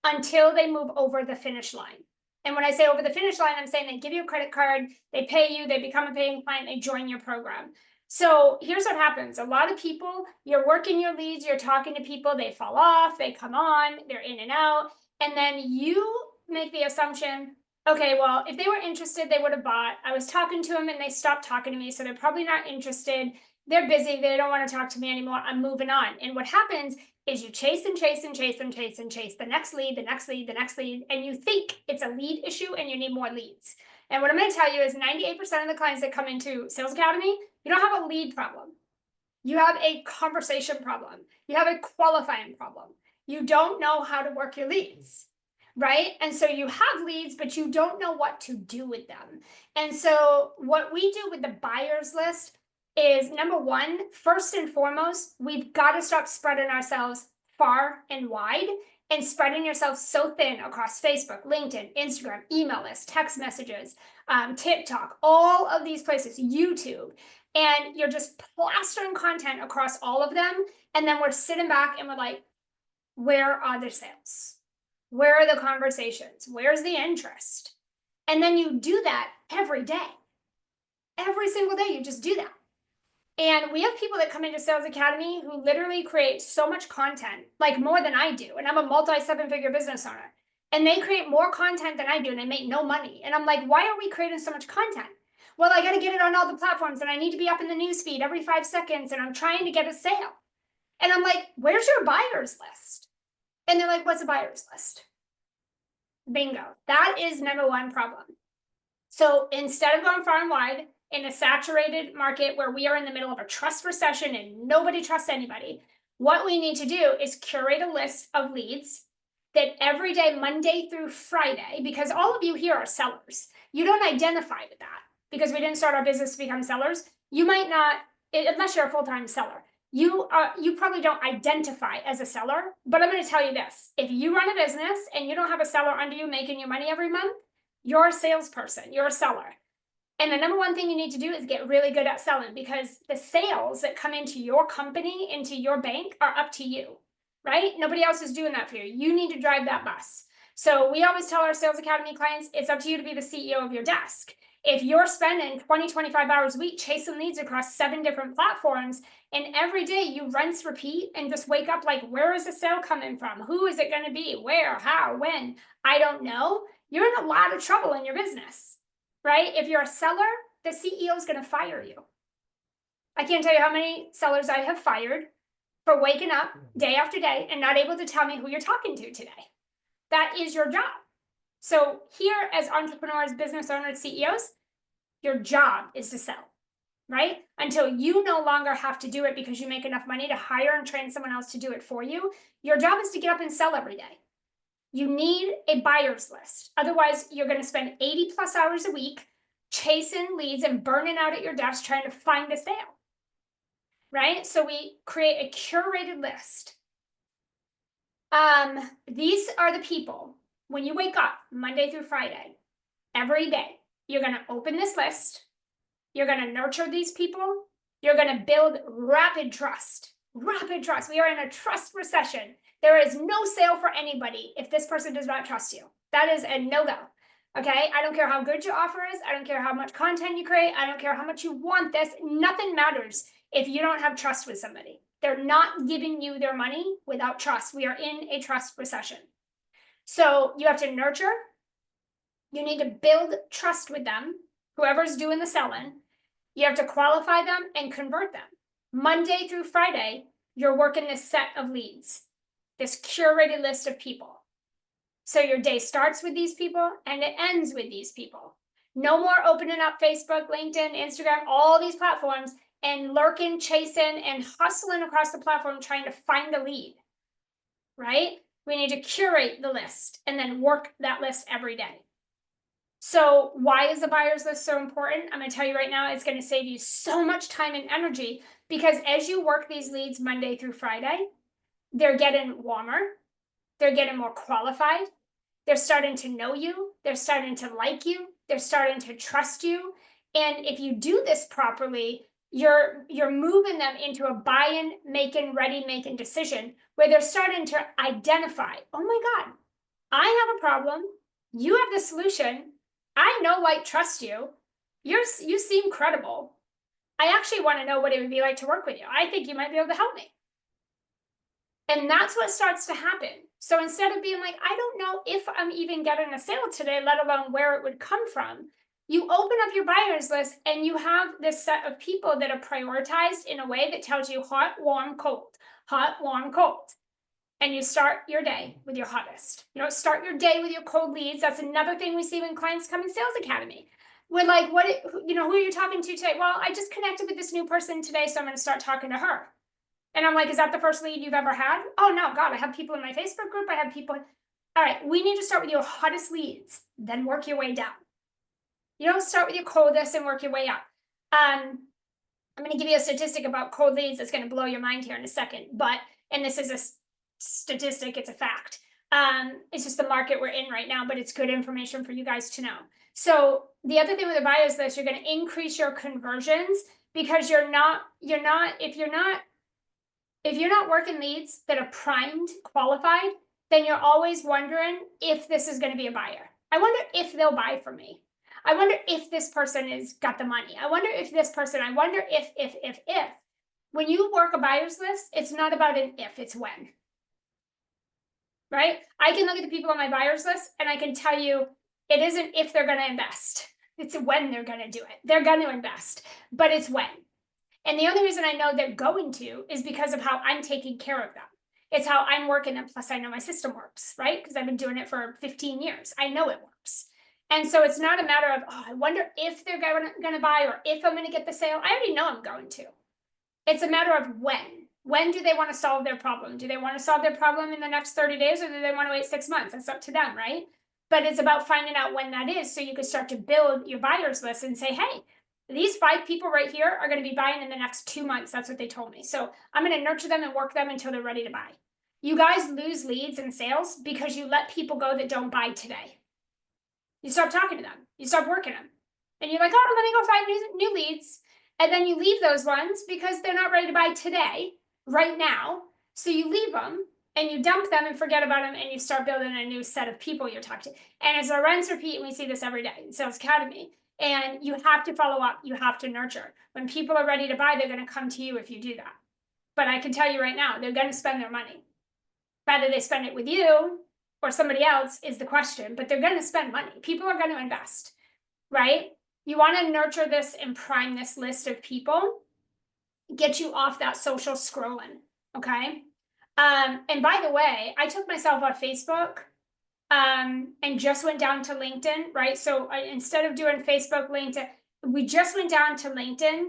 until they move over the finish line. And when I say over the finish line, I'm saying they give you a credit card, they pay you, they become a paying client, they join your program. So here's what happens. A lot of people, you're working your leads, you're talking to people, they fall off, they come on, they're in and out. And then you make the assumption, okay, well, if they were interested, they would have bought. I was talking to them and they stopped talking to me, so they're probably not interested. They're busy, they don't want to talk to me anymore, I'm moving on. And what happens is you chase and chase and chase and chase and chase the next lead, the next lead, the next lead, and you think it's a lead issue and you need more leads. And what I'm going to tell you is 98% of the clients that come into Sales Academy, you don't have a lead problem. You have a conversation problem. You have a qualifying problem. You don't know how to work your leads, right? And so you have leads, but you don't know what to do with them. And so what we do with the buyer's list is, number one, first and foremost, we've got to stop spreading ourselves far and wide and spreading yourself so thin across Facebook, LinkedIn, Instagram, email list, text messages, TikTok, all of these places, YouTube. And you're just plastering content across all of them. And then we're sitting back and we're like, where are the sales? Where are the conversations? Where's the interest? And then you do that every day. Every single day, you just do that. And we have people that come into Sales Academy who literally create so much content, like more than I do. And I'm a multi-seven-figure business owner. And they create more content than I do, and they make no money. And I'm like, why are we creating so much content? Well, I got to get it on all the platforms, and I need to be up in the newsfeed every 5 seconds, and I'm trying to get a sale. And I'm like, where's your buyer's list? And they're like, what's a buyer's list? Bingo. That is number one problem. So instead of going far and wide, in a saturated market where we are in the middle of a trust recession and nobody trusts anybody, what we need to do is curate a list of leads that every day, Monday through Friday, because all of you here are sellers. You don't identify with that because we didn't start our business to become sellers. You might not, unless you're a full-time seller. You probably don't identify as a seller, but I'm going to tell you this. If you run a business and you don't have a seller under you making you money every month, you're a salesperson, you're a seller. And the number one thing you need to do is get really good at selling, because the sales that come into your company, into your bank, are up to you, right? Nobody else is doing that for you. You need to drive that bus. So we always tell our Sales Academy clients, it's up to you to be the CEO of your desk. If you're spending 20, 25 hours a week chasing leads across 7 different platforms, and every day you rinse, repeat, and just wake up like, where is the sale coming from? Who is it going to be? Where? How? When? I don't know. You're in a lot of trouble in your business. Right? If you're a seller, the CEO is going to fire you. I can't tell you how many sellers I have fired for waking up day after day and not able to tell me who you're talking to today. That is your job. So here, as entrepreneurs, business owners, CEOs, your job is to sell, right? Until you no longer have to do it because you make enough money to hire and train someone else to do it for you. Your job is to get up and sell every day. You need a buyer's list. Otherwise, you're going to spend 80 plus hours a week chasing leads and burning out at your desk trying to find a sale, right? So we create a curated list. These are the people, when you wake up Monday through Friday, every day, you're going to open this list. You're going to nurture these people. You're going to build rapid trust. Rapid trust. We are in a trust recession. There is no sale for anybody if this person does not trust you. That is a no-go. Okay? I don't care how good your offer is. I don't care how much content you create. I don't care how much you want this. Nothing matters if you don't have trust with somebody. They're not giving you their money without trust. We are in a trust recession. So you have to nurture. You need to build trust with them, whoever's doing the selling. You have to qualify them and convert them. Monday through Friday, you're working this set of leads, this curated list of people. So your day starts with these people and it ends with these people. No more opening up Facebook, LinkedIn, Instagram, all these platforms and lurking, chasing, and hustling across the platform trying to find a lead, right? We need to curate the list and then work that list every day. So why is the buyer's list so important? I'm going to tell you right now, it's going to save you so much time and energy, because as you work these leads Monday through Friday, they're getting warmer. They're getting more qualified. They're starting to know you. They're starting to like you. They're starting to trust you. And if you do this properly, you're moving them into a buy-in, making decision where they're starting to identify, oh my God, I have a problem. You have the solution. I know, like, trust you. You seem credible. I actually want to know what it would be like to work with you. I think you might be able to help me. And that's what starts to happen. So instead of being like, I don't know if I'm even getting a sale today, let alone where it would come from, you open up your buyer's list and you have this set of people that are prioritized in a way that tells you hot, warm, cold, hot, warm, cold. And you start your day with your hottest. You don't start your day with your cold leads. That's another thing we see when clients come in Sales Academy. We're like, who are you talking to today? Well, I just connected with this new person today, so I'm going to start talking to her. And I'm like, is that the first lead you've ever had? Oh, no, God, I have people in my Facebook group. I have people. All right, we need to start with your hottest leads, then work your way down. You don't start with your coldest and work your way up. I'm going to give you a statistic about cold leads that's going to blow your mind here in a second. And this is a statistic, it's a fact. It's just the market we're in right now, but it's good information for you guys to know. So the other thing with the buyer's list, you're going to increase your conversions, because if you're not working leads that are primed, qualified, then you're always wondering if this is going to be a buyer. I wonder if they'll buy from me. I wonder if this person has got the money. I wonder if this person, I wonder if. When you work a buyer's list, it's not about an if, it's when. Right? I can look at the people on my buyer's list and I can tell you it isn't if they're going to invest. It's when they're going to do it. They're going to invest, but it's when. And the only reason I know they're going to is because of how I'm taking care of them. It's how I'm working them. Plus I know my system works, right? Because I've been doing it for 15 years. I know it works. And so it's not a matter of, oh, I wonder if they're going to buy or if I'm going to get the sale. I already know I'm going to. It's a matter of when. When do they want to solve their problem? Do they want to solve their problem in the next 30 days or do they want to wait 6 months? That's up to them, right? But it's about finding out when that is so you can start to build your buyer's list and say, hey, these 5 people right here are going to be buying in the next 2 months. That's what they told me. So I'm going to nurture them and work them until they're ready to buy. You guys lose leads and sales because you let people go that don't buy today. You stop talking to them. You stop working them. And you're like, oh, let me go find new leads. And then you leave those ones because they're not ready to buy today, right now. So you leave them and you dump them and forget about them and you start building a new set of people you're talking to. And it's a rinse repeat, and we see this every day in Sales Academy. And you have to follow up. You have to nurture. When people are ready to buy, they're going to come to you if you do that. But I can tell you right now, they're going to spend their money. Whether they spend it with you or somebody else is the question, but they're going to spend money. People are going to invest, right? You want to nurture this and prime this list of people, get you off that social scrolling, okay? And by the way, I took myself off Facebook and just went down to LinkedIn, right? So instead of doing Facebook, LinkedIn, we just went down to LinkedIn,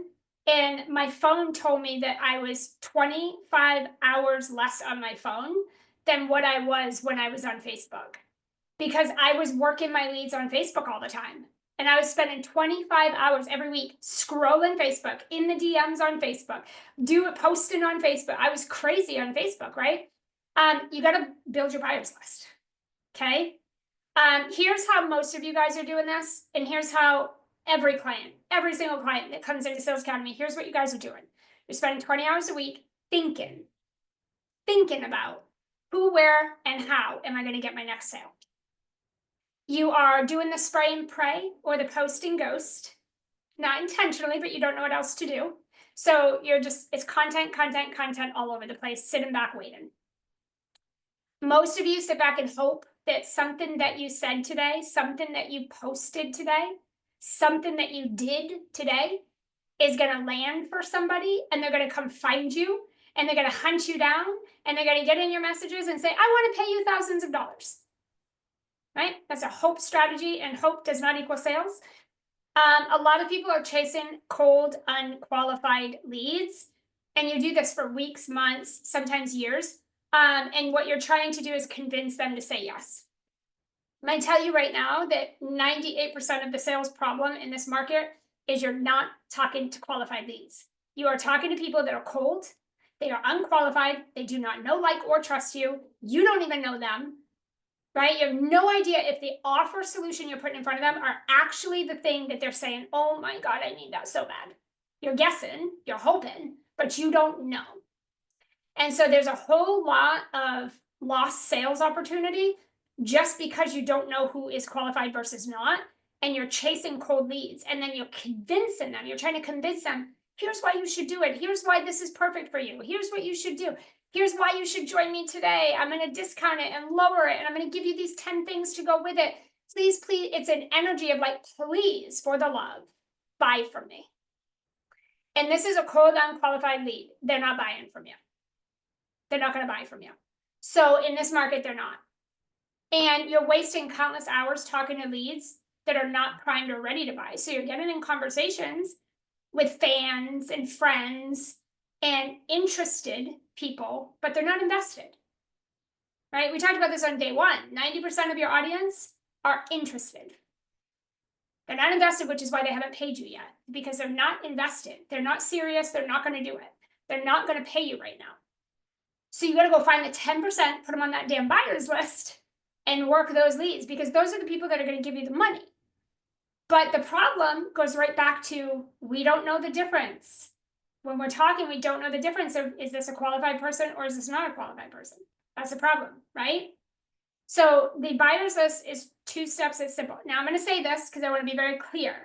and my phone told me that I was 25 hours less on my phone than what I was when I was on Facebook, because I was working my leads on Facebook all the time. And I was spending 25 hours every week scrolling Facebook, in the DMs on Facebook, posting on Facebook. I was crazy on Facebook, right? You got to build your buyer's list. Okay. Here's how most of you guys are doing this. And here's how every single client that comes into Sales Academy, here's what you guys are doing. You're spending 20 hours a week thinking about who, where, and how am I going to get my next sale. You are doing the spray and pray or the post and ghost, not intentionally, but you don't know what else to do. So it's content all over the place, sitting back waiting. Most of you sit back and hope that something that you said today, something that you posted today, something that you did today is going to land for somebody, and they're going to come find you, and they're going to hunt you down, and they're going to get in your messages and say, I want to pay you thousands of dollars. Right? That's a hope strategy, and hope does not equal sales. A lot of people are chasing cold, unqualified leads, and you do this for weeks, months, sometimes years. And what you're trying to do is convince them to say yes. I'm going to tell you right now that 98% of the sales problem in this market is you're not talking to qualified leads. You are talking to people that are cold. They are unqualified. They do not know, like, or trust you. You don't even know them, right? You have no idea if the offer solution you're putting in front of them are actually the thing that they're saying, oh my God, I need that so bad. You're guessing, you're hoping, but you don't know. And so there's a whole lot of lost sales opportunity just because you don't know who is qualified versus not, and you're chasing cold leads, and then you're convincing them, you're trying to convince them, here's why you should do it, here's why this is perfect for you, here's what you should do, here's why you should join me today, I'm going to discount it and lower it, and I'm going to give you these 10 things to go with it. Please, please, it's an energy of like, please, for the love, buy from me. And this is a cold, unqualified lead. They're not buying from you. They're not going to buy from you. So in this market, they're not. And you're wasting countless hours talking to leads that are not primed or ready to buy. So you're getting in conversations with fans and friends and interested people, but they're not invested, right? We talked about this on day one. 90% of your audience are interested. They're not invested, which is why they haven't paid you yet, because they're not invested. They're not serious. They're not going to do it. They're not going to pay you right now. So you got to go find the 10%, put them on that damn buyer's list and work those leads, because those are the people that are going to give you the money. But the problem goes right back to, we don't know the difference. When we're talking, we don't know the difference of, is this a qualified person or is this not a qualified person? That's a problem, right? So the buyer's list is 2 steps. It's simple. Now I'm going to say this because I want to be very clear.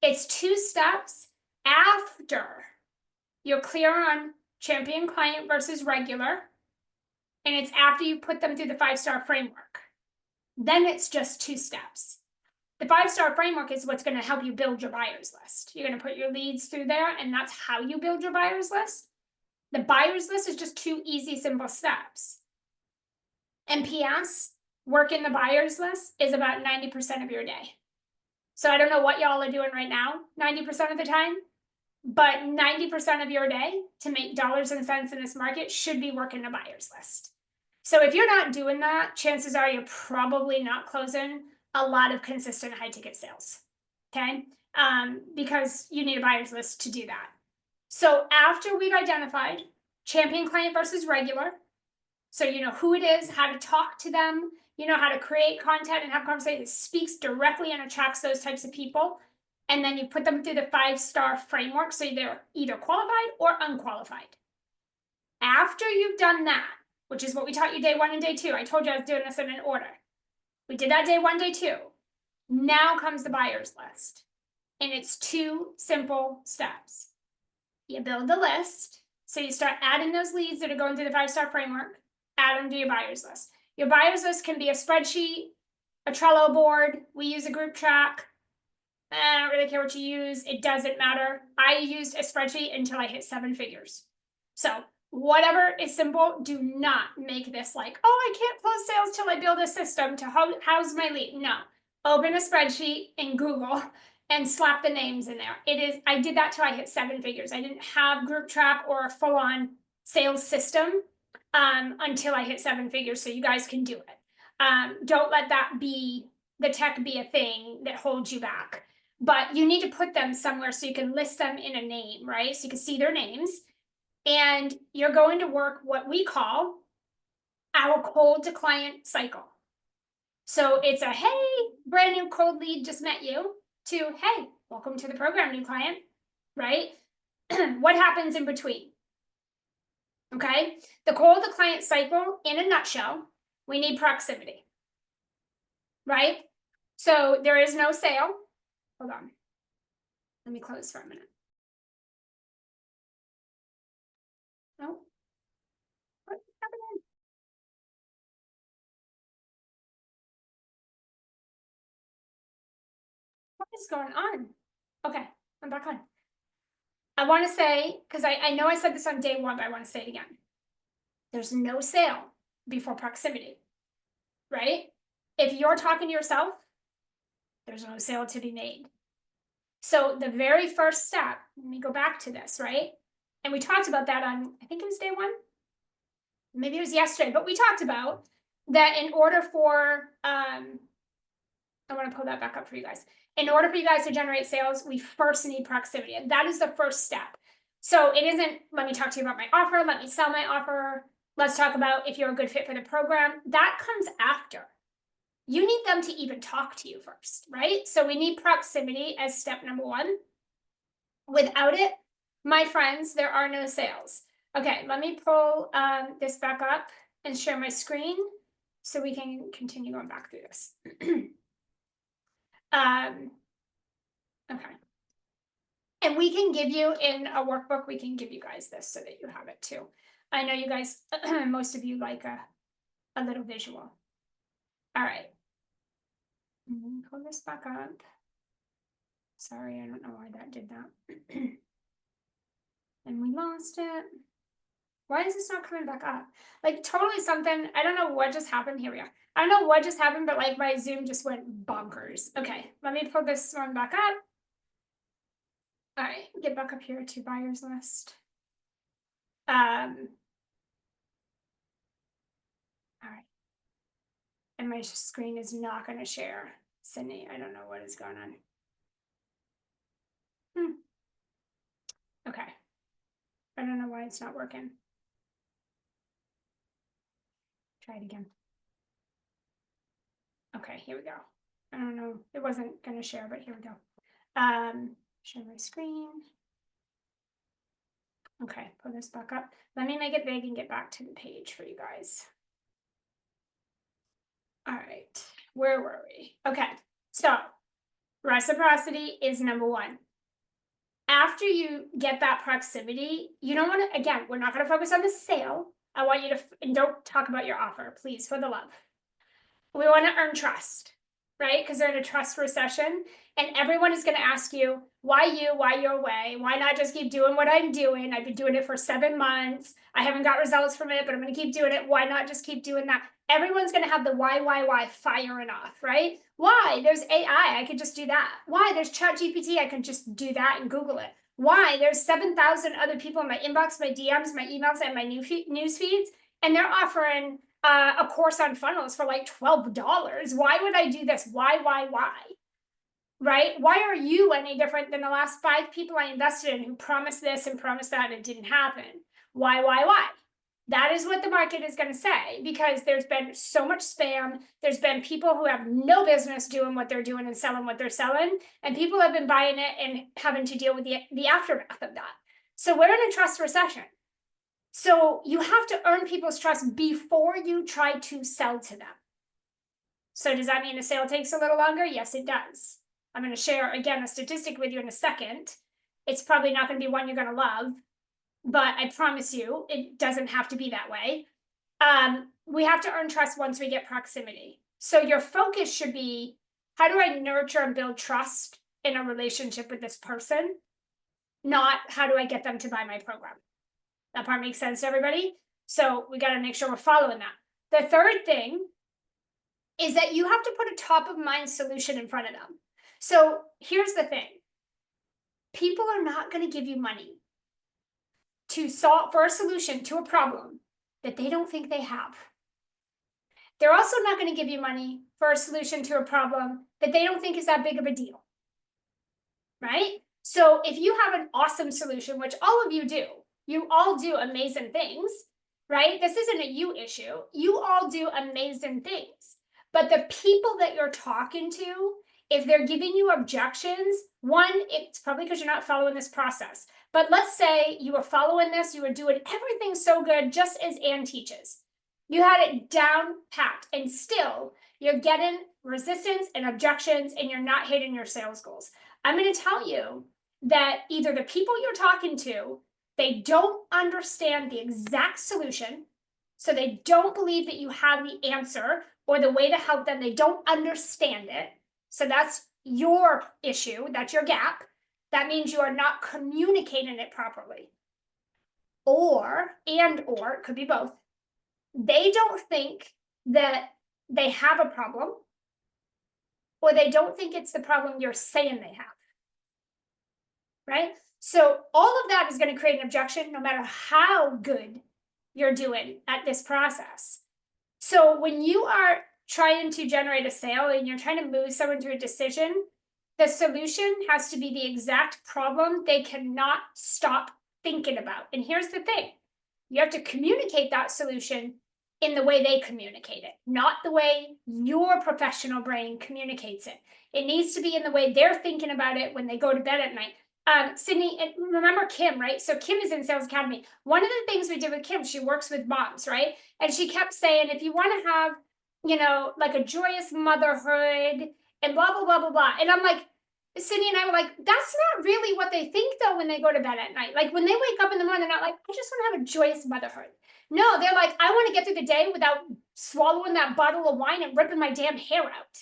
It's 2 steps after you're clear on champion client versus regular, and it's after you put them through the 5-star framework. Then it's just 2 steps. The 5-star framework is what's going to help you build your buyer's list. You're going to put your leads through there, and that's how you build your buyer's list. The buyer's list is just 2 easy, simple steps. NPS, work in the buyer's list, is about 90% of your day. So I don't know what y'all are doing right now, 90% of the time, but 90% of your day to make dollars and cents in this market should be working the buyer's list. So if you're not doing that, chances are you're probably not closing a lot of consistent high ticket sales, okay? Because you need a buyer's list to do that. So after we've identified champion client versus regular, so you know who it is, how to talk to them, you know how to create content and have conversations that speaks directly and attracts those types of people, and then you put them through the 5-star framework, so they're either qualified or unqualified. After you've done that, which is what we taught you day 1 and day 2, I told you I was doing this in an order. We did that day 1, day 2. Now comes the buyer's list. And it's 2 simple steps. You build the list. So you start adding those leads that are going through the 5-star framework, add them to your buyer's list. Your buyer's list can be a spreadsheet, a Trello board. We use a group track. I don't really care what you use. It doesn't matter. I used a spreadsheet until I hit 7 figures. So whatever is simple, do not make this like, oh, I can't close sales till I build a system to house my lead. No, open a spreadsheet in Google and slap the names in there. I did that till I hit 7 figures. I didn't have group track or a full-on sales system until I hit 7 figures. So you guys can do it. Don't let that be the tech be a thing that holds you back. But you need to put them somewhere so you can list them in a name, right? So you can see their names. And you're going to work what we call our cold to client cycle. So it's a, hey, brand new cold lead just met you, to, hey, welcome to the program, new client, right? What happens in between? Okay, the cold to client cycle, in a nutshell, we need proximity, right? So there is no sale. Hold on. Let me close for a minute. No. What's happening? What is going on? Okay, I'm back on. I want to say, because I know I said this on day 1, but I want to say it again. There's no sale before proximity, right? If you're talking to yourself, there's no sale to be made. So the very first step, let me go back to this, right? And we talked about that on, I think it was day 1. maybe it was yesterday, but we talked about that in order for, I want to pull that back up for you guys. In order for you guys to generate sales, we first need proximity. And that is the first step. So it isn't, let me talk to you about my offer, let me sell my offer. Let's talk about if you're a good fit for the program. That comes after. You need them to even talk to you first, right? So we need proximity as step number one. Without it, my friends, there are no sales. Okay, let me pull this back up and share my screen so we can continue going back through this. Okay. And we can give you in a workbook, we can give you guys this so that you have it too. I know you guys, most of you like a little visual. All right. Pull this back up. Sorry, I don't know why that did that. And we lost it. Why is this not coming back up? Like totally something, I don't know what just happened. Here we are. I don't know what just happened, but like my Zoom just went bonkers. Okay, let me pull this one back up. All right, get back up here to buyers list. All right. And my screen is not going to share. Sydney, I don't know what is going on. Okay. I don't know why it's not working. Try it again. Okay, here we go. I don't know. It wasn't going to share, but here we go. Share my screen. Okay, pull this back up. Let me make it big and get back to the page for you guys. All right, where were we? Okay, so reciprocity is number one. After you get that proximity, you don't want to, again, we're not going to focus on the sale. I want you to, and don't talk about your offer, please, for the love. We want to earn trust, right? Because they're in a trust recession, and everyone is going to ask you, why you, why your way? Why not just keep doing what I'm doing? I've been doing it for 7 months. I haven't got results from it, but I'm going to keep doing it. Why not just keep doing that? Everyone's going to have the why firing off, right? Why? There's AI. I could just do that. Why? There's ChatGPT. I could just do that and Google it. Why? There's 7,000 other people in my inbox, my DMs, my emails, and my news feeds, and they're offering a course on funnels for like $12. Why would I do this? Why? Right? Why are you any different than the last 5 people I invested in who promised this and promised that and it didn't happen? Why? That is what the market is going to say, because there's been so much spam. There's been people who have no business doing what they're doing and selling what they're selling, and people have been buying it and having to deal with the aftermath of that. So we're in a trust recession. So you have to earn people's trust before you try to sell to them. So does that mean a sale takes a little longer? Yes, it does. I'm going to share, again, a statistic with you in a second. It's probably not going to be one you're going to love, but I promise you, it doesn't have to be that way. We have to earn trust once we get proximity. So your focus should be, how do I nurture and build trust in a relationship with this person? Not how do I get them to buy my program? That part makes sense to everybody? So we got to make sure we're following that. The third thing is that you have to put a top of mind solution in front of them. So here's the thing. People are not going to give you money to solve for a solution to a problem that they don't think they have. They're also not going to give you money for a solution to a problem that they don't think is that big of a deal. Right? So if you have an awesome solution, which all of you do, you all do amazing things, right? This isn't a you issue. You all do amazing things. But the people that you're talking to, if they're giving you objections, one, it's probably because you're not following this process. But let's say you were following this, you were doing everything so good, just as Anne teaches. You had it down packed, and still you're getting resistance and objections, and you're not hitting your sales goals. I'm going to tell you that either the people you're talking to, they don't understand the exact solution, so they don't believe that you have the answer or the way to help them. They don't understand it. So that's your issue. That's your gap. That means you are not communicating it properly. Or it could be both. They don't think that they have a problem, or they don't think it's the problem you're saying they have. Right? So all of that is going to create an objection no matter how good you're doing at this process. So when you are trying to generate a sale and you're trying to move someone to a decision, the solution has to be the exact problem they cannot stop thinking about. And here's the thing, you have to communicate that solution in the way they communicate it, not the way your professional brain communicates it. It needs to be in the way they're thinking about it when they go to bed at night. Sydney, and remember Kim, right? So Kim is in Sales Academy. One of the things we did with Kim, she works with moms, right? And she kept saying, if you want to have, you know, like a joyous motherhood and blah, blah, blah, blah, blah. And I'm like, Sydney and I were like, that's not really what they think though when they go to bed at night. Like when they wake up in the morning, they're not like, I just want to have a joyous motherhood. No, they're like, I want to get through the day without swallowing that bottle of wine and ripping my damn hair out.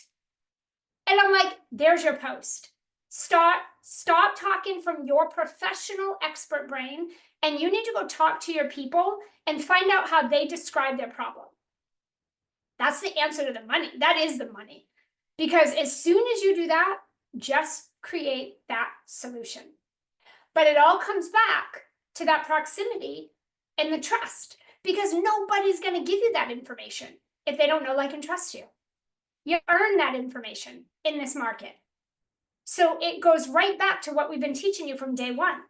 And I'm like, there's your post. Stop talking from your professional expert brain, and you need to go talk to your people and find out how they describe their problem. That's the answer to the money. That is the money. Because as soon as you do that, just create that solution. But it all comes back to that proximity and the trust, because nobody's going to give you that information if they don't know, like, and trust you. You earn that information in this market. So it goes right back to what we've been teaching you from day one.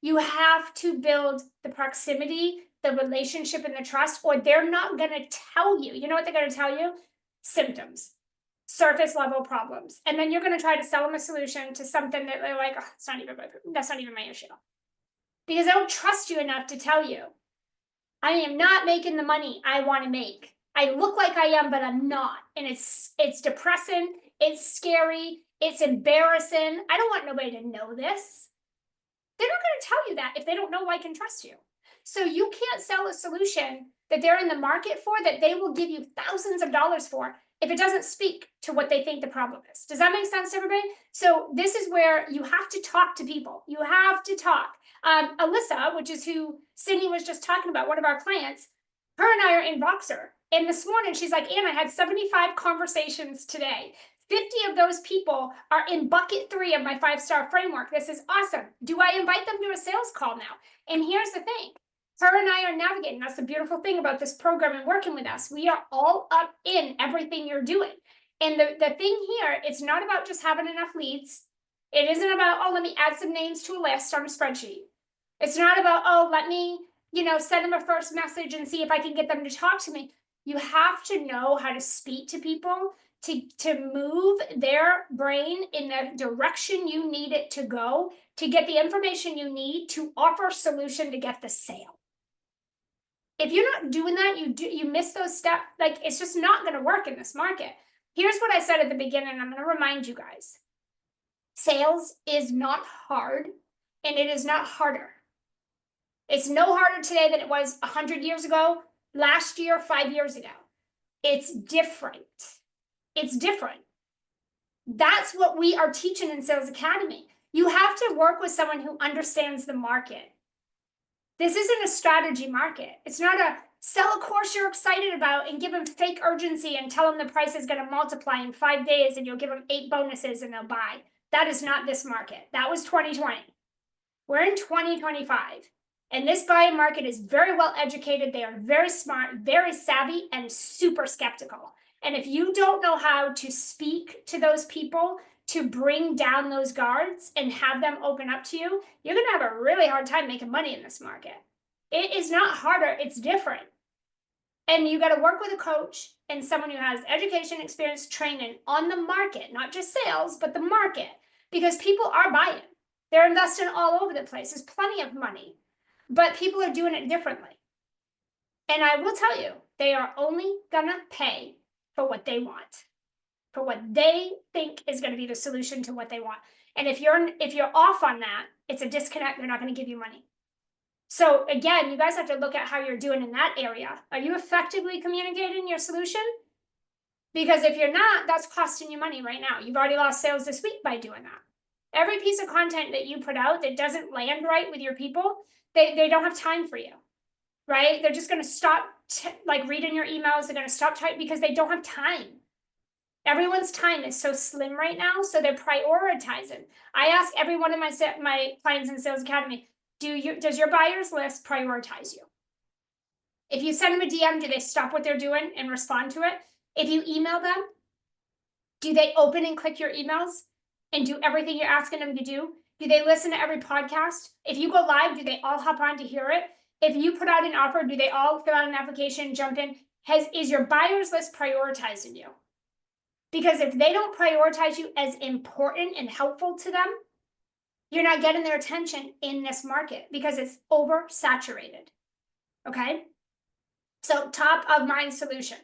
You have to build the proximity, the relationship, and the trust, or they're not going to tell you. You know what they're going to tell you? Symptoms, surface level problems. And then you're going to try to sell them a solution to something that they're like, oh, that's not even my issue. Because I don't trust you enough to tell you, I am not making the money I want to make. I look like I am, but I'm not. And it's depressing. It's scary. It's embarrassing. I don't want nobody to know this. They're not going to tell you that if they don't know, like, and trust you. So you can't sell a solution that they're in the market for, that they will give you thousands of dollars for, if it doesn't speak to what they think the problem is. Does that make sense to everybody? So this is where you have to talk to people. You have to talk. Alyssa, which is who Sydney was just talking about, one of our clients, her and I are in Voxer. And this morning she's like, Ann, I had 75 conversations today. 50 of those people are in bucket 3 of my 5-star framework. This is awesome. Do I invite them to a sales call now? And here's the thing. Her and I are navigating. That's the beautiful thing about this program and working with us. We are all up in everything you're doing. And the thing here, it's not about just having enough leads. It isn't about, oh, let me add some names to a list on a spreadsheet. It's not about, oh, let me, send them a first message and see if I can get them to talk to me. You have to know how to speak to people to move their brain in the direction you need it to go, to get the information you need to offer a solution to get the sale. If you're not doing that, you miss those steps. Like, it's just not going to work in this market. Here's what I said at the beginning. I'm going to remind you guys. Sales is not hard, and it is not harder. It's no harder today than it was 100 years ago, last year, 5 years ago. It's different. It's different. That's what we are teaching in Sales Academy. You have to work with someone who understands the market. This isn't a strategy market. It's not a sell a course you're excited about and give them fake urgency and tell them the price is going to multiply in 5 days and you'll give them 8 bonuses and they'll buy. That is not this market. That was 2020. We're in 2025. And this buying market is very well educated. They are very smart, very savvy, and super skeptical. And if you don't know how to speak to those people to bring down those guards and have them open up to you, you're going to have a really hard time making money in this market. It is not harder. It's different. And you got to work with a coach and someone who has education, experience, training on the market, not just sales, but the market, because people are buying. They're investing all over the place. There's plenty of money, but people are doing it differently. And I will tell you, they are only going to pay for what they want, for what they think is going to be the solution to what they want. And if you're off on that, it's a disconnect. They're not going to give you money. So again, you guys have to look at how you're doing in that area. Are you effectively communicating your solution? Because if you're not, that's costing you money right now. You've already lost sales this week by doing that. Every piece of content that you put out that doesn't land right with your people, they don't have time for you, right? They're just going to stop reading your emails. They're going to stop typing because they don't have time. Everyone's time is so slim right now, so they're prioritizing. I ask every one of my clients in Sales Academy, does your buyer's list prioritize you? If you send them a DM, do they stop what they're doing and respond to it? If you email them, do they open and click your emails and do everything you're asking them to do? Do they listen to every podcast? If you go live, do they all hop on to hear it? If you put out an offer, do they all fill out an application, jump in? Is your buyers list prioritizing you? Because if they don't prioritize you as important and helpful to them, you're not getting their attention in this market because it's oversaturated. Okay? So top of mind solution.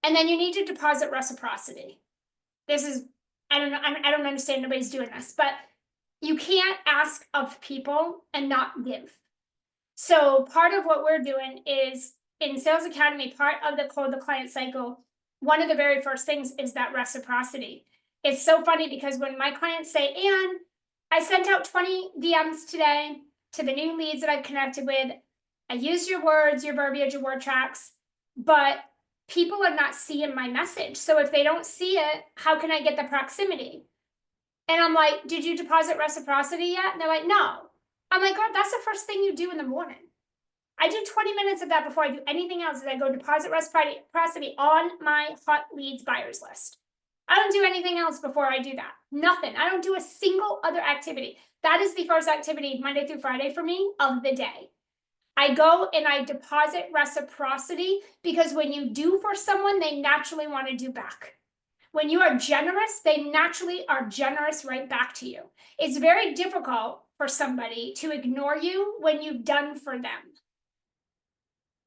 And then you need to deposit reciprocity. This is, I don't understand, nobody's doing this, but you can't ask of people and not give. So part of what we're doing is in Sales Academy, part of the Code the Client cycle, one of the very first things is that reciprocity. It's so funny because when my clients say, Anne, I sent out 20 DMs today to the new leads that I've connected with. I used your words, your verbiage, your word tracks, but people are not seeing my message. So if they don't see it, how can I get the proximity? And I'm like, did you deposit reciprocity yet? And they're like, no. I'm like, God, that's the first thing you do in the morning. I do 20 minutes of that before I do anything else. Is I go deposit reciprocity on my hot leads buyers list. I don't do anything else before I do that. Nothing. I don't do a single other activity. That is the first activity Monday through Friday for me of the day. I go and I deposit reciprocity because when you do for someone, they naturally want to do back. When you are generous, they naturally are generous right back to you. It's very difficult for somebody to ignore you when you've done for them.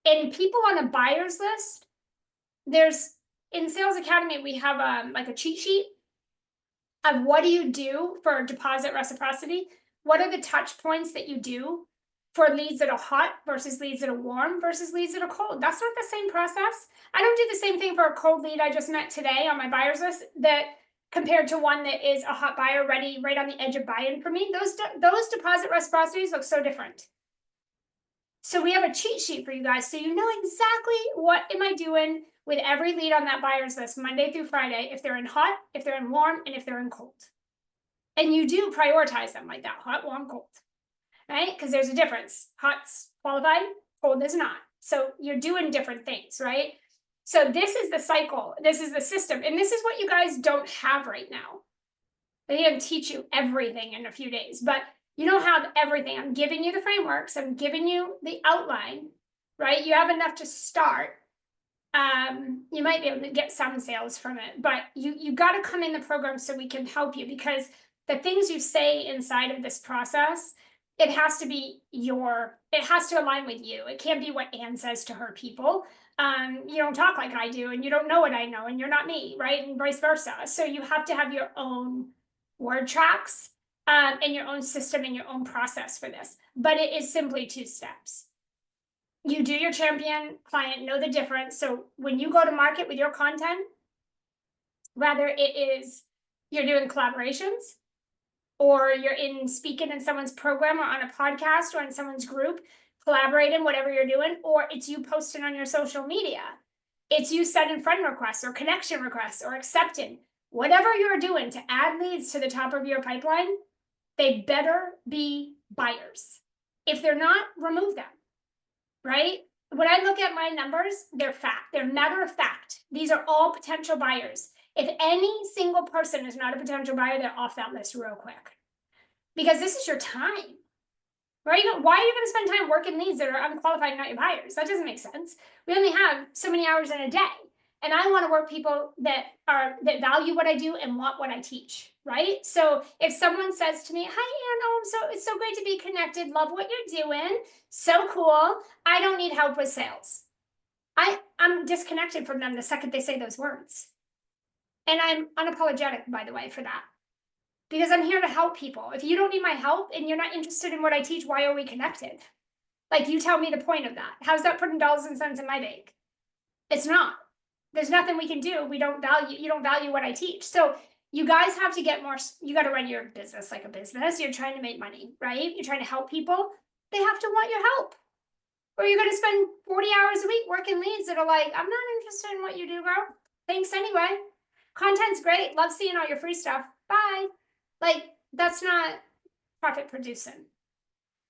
And people on a buyer's list, in Sales Academy, we have like a cheat sheet of what do you do for deposit reciprocity? What are the touch points that you do for leads that are hot versus leads that are warm versus leads that are cold? That's not the same process. I don't do the same thing for a cold lead I just met today on my buyer's list that compared to one that is a hot buyer ready right on the edge of buy-in for me. Those deposit reciprocities look so different. So we have a cheat sheet for you guys so you know exactly what am I doing with every lead on that buyer's list Monday through Friday, if they're in hot, if they're in warm, and if they're in cold. And you do prioritize them like that, hot, warm, cold, right? Because there's a difference. Hot's qualified, cold is not. So you're doing different things, right? So this is the cycle. This is the system. And this is what you guys don't have right now. They didn't teach you everything in a few days, but you don't have everything. I'm giving you the frameworks. I'm giving you the outline, right? You have enough to start. You might be able to get some sales from it, but you got to come in the program so we can help you because the things you say inside of this process, it has to be it has to align with you. It can't be what Anne says to her people. You don't talk like I do and you don't know what I know and you're not me, right? And vice versa. So you have to have your own word tracks and your own system and your own process for this. But it is simply 2 steps. You do your champion client, know the difference. So when you go to market with your content, whether it is you're doing collaborations or you're in speaking in someone's program or on a podcast or in someone's group, collaborating, whatever you're doing, or it's you posting on your social media. It's you sending friend requests or connection requests or accepting. Whatever you're doing to add leads to the top of your pipeline, they better be buyers. If they're not, remove them. Right? When I look at my numbers, they're fact. They're matter of fact. These are all potential buyers. If any single person is not a potential buyer, they're off that list real quick. Because this is your time. Right? Why are you going to spend time working leads that are unqualified and not your buyers? That doesn't make sense. We only have so many hours in a day. And I want to work people that value what I do and want what I teach, right? So if someone says to me, hi, Anne, it's so great to be connected. Love what you're doing. So cool. I don't need help with sales. I'm disconnected from them the second they say those words. And I'm unapologetic, by the way, for that. Because I'm here to help people. If you don't need my help and you're not interested in what I teach, why are we connected? Like, you tell me the point of that. How's that putting dollars and cents in my bank? It's not. There's nothing we can do. You don't value what I teach. So you guys have to get more, you got to run your business like a business. You're trying to make money, right? You're trying to help people. They have to want your help. Or you're going to spend 40 hours a week working leads that are like, I'm not interested in what you do, girl. Thanks anyway. Content's great. Love seeing all your free stuff. Bye. Like, that's not profit producing.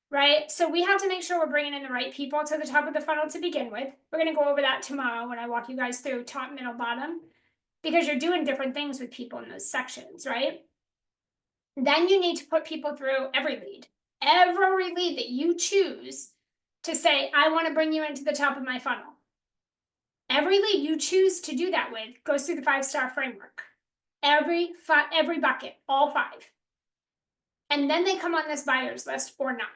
right? So we have to make sure we're bringing in the right people to the top of the funnel to begin with. We're going to go over that tomorrow when I walk you guys through top, middle, bottom, because you're doing different things with people in those sections, right? Then you need to put people through every lead that you choose to say, I want to bring you into the top of my funnel. Every lead you choose to do that with goes through the 5-star framework. Every bucket, all 5. And then they come on this buyer's list or not.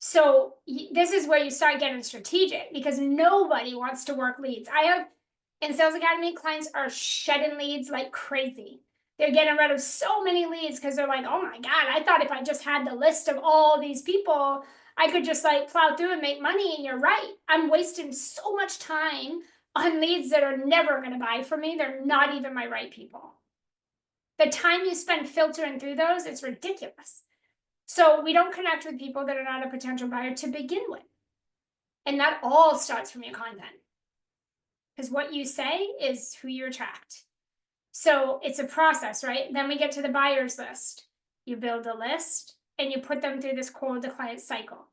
So this is where you start getting strategic, because nobody wants to work leads. I have in Sales Academy, clients are shedding leads like crazy. They're getting rid of so many leads because they're like, oh my God, I thought if I just had the list of all these people, I could just like plow through and make money. And you're right. I'm wasting so much time on leads that are never going to buy from me. They're not even my right people. The time you spend filtering through those, it's ridiculous. So we don't connect with people that are not a potential buyer to begin with. And that all starts from your content. Because what you say is who you attract. So it's a process, right? Then we get to the buyer's list. You build a list and you put them through this cold to client cycle.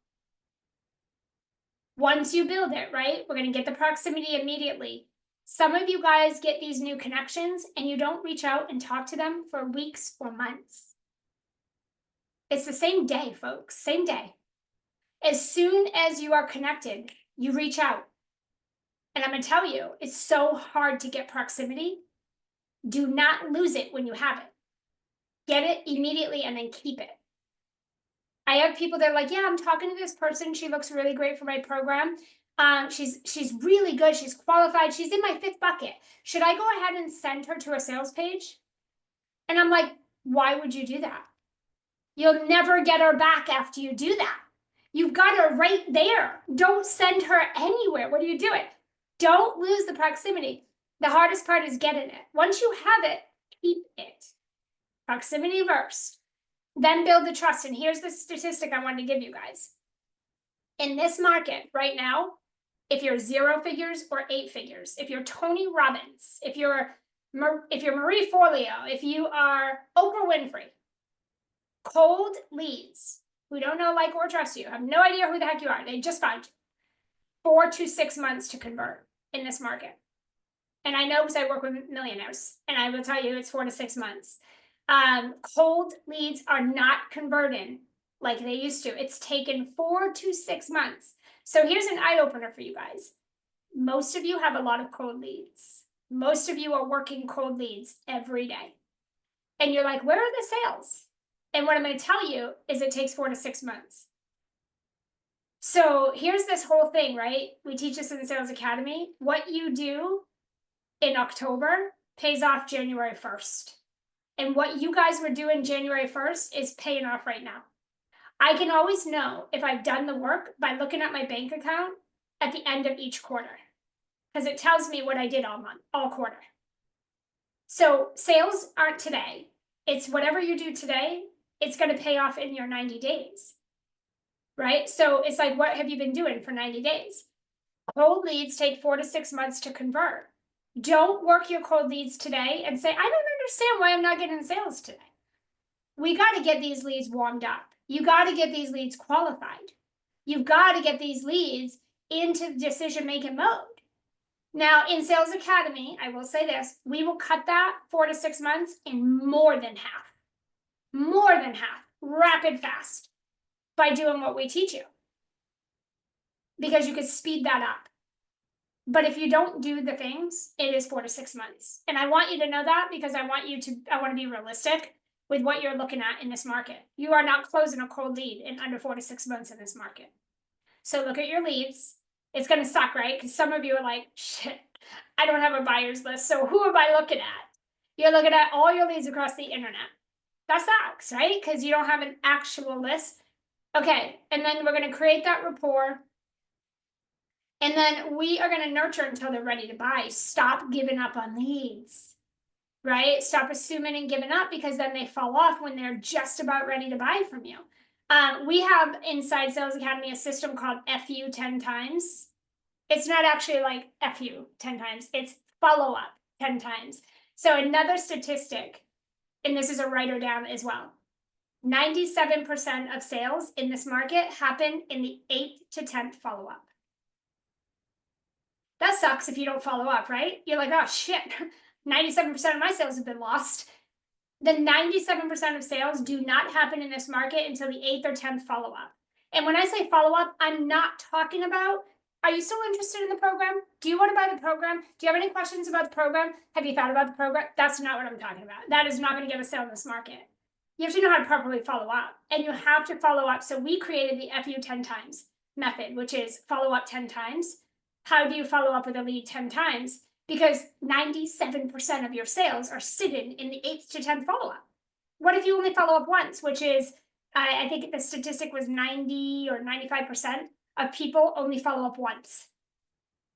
Once you build it, right, we're going to get the proximity immediately. Some of you guys get these new connections and you don't reach out and talk to them for weeks or months. It's the same day, folks, same day. As soon as you are connected, you reach out. And I'm going to tell you, it's so hard to get proximity. Do not lose it when you have it. Get it immediately and then keep it. I have people that are like, yeah, I'm talking to this person. She looks really great for my program. She's really good. She's qualified. She's in my 5th bucket. Should I go ahead and send her to a sales page? And I'm like, why would you do that? You'll never get her back after you do that. You've got her right there. Don't send her anywhere. What are you doing? Don't lose the proximity. The hardest part is getting it. Once you have it, keep it. Proximity first. Then build the trust. And here's the statistic I wanted to give you guys. In this market right now, if you're 0 figures or 8 figures, if you're Tony Robbins, if you're Marie Forleo, if you are Oprah Winfrey, cold leads who don't know, like, or trust you, have no idea who the heck you are, they just found you, 4 to 6 months to convert in this market. And I know because I work with millionaires, and I will tell you it's 4 to 6 months. Cold leads are not converting like they used to. It's taken 4 to 6 months. So here's an eye opener for you guys. Most of you have a lot of cold leads. Most of you are working cold leads every day. And you're like, where are the sales? And what I'm going to tell you is it takes 4 to 6 months. So here's this whole thing, right? We teach this in the Sales Academy. What you do in October pays off January 1st. And what you guys were doing January 1st is paying off right now. I can always know if I've done the work by looking at my bank account at the end of each quarter, because it tells me what I did all month, all quarter. So sales aren't today. It's whatever you do today, it's going to pay off in your 90 days, right? So it's like, what have you been doing for 90 days? Cold leads take 4 to 6 months to convert. Don't work your cold leads today and say, I don't understand why I'm not getting sales today. We got to get these leads warmed up. You got to get these leads qualified. You've got to get these leads into decision-making mode. Now, in Sales Academy, I will say this, we will cut that 4 to 6 months in more than half, rapid fast, by doing what we teach you. Because you could speed that up. But if you don't do the things, it is 4 to 6 months. And I want you to know that, because I want to be realistic with what you're looking at in this market. You are not closing a cold lead in under 4 to 6 months in this market. So look at your leads. It's going to suck, right? Because some of you are like, shit, I don't have a buyer's list. So who am I looking at? You're looking at all your leads across the internet. That sucks, right? Because you don't have an actual list. Okay, and then we're going to create that rapport. And then we are going to nurture until they're ready to buy. Stop giving up on leads, right? Stop assuming and giving up, because then they fall off when they're just about ready to buy from you. We have inside Sales Academy a system called FU 10 times. It's not actually like FU 10 times. It's follow up 10 times. So another statistic, and this is a writer down as well. 97% of sales in this market happen in the 8th to 10th follow-up. That sucks if you don't follow up, right? You're like, oh shit, 97% of my sales have been lost. The 97% of sales do not happen in this market until the 8th or 10th follow-up. And when I say follow-up, I'm not talking about, are you still interested in the program? Do you want to buy the program? Do you have any questions about the program? Have you thought about the program? That's not what I'm talking about. That is not going to get a sale in this market. You have to know how to properly follow up, and you have to follow up. So we created the FU 10 times method, which is follow up 10 times. How do you follow up with a lead 10 times? Because 97% of your sales are sitting in the 8th to 10th follow-up. What if you only follow up once, which is, I think the statistic was 90 or 95% of people only follow up once.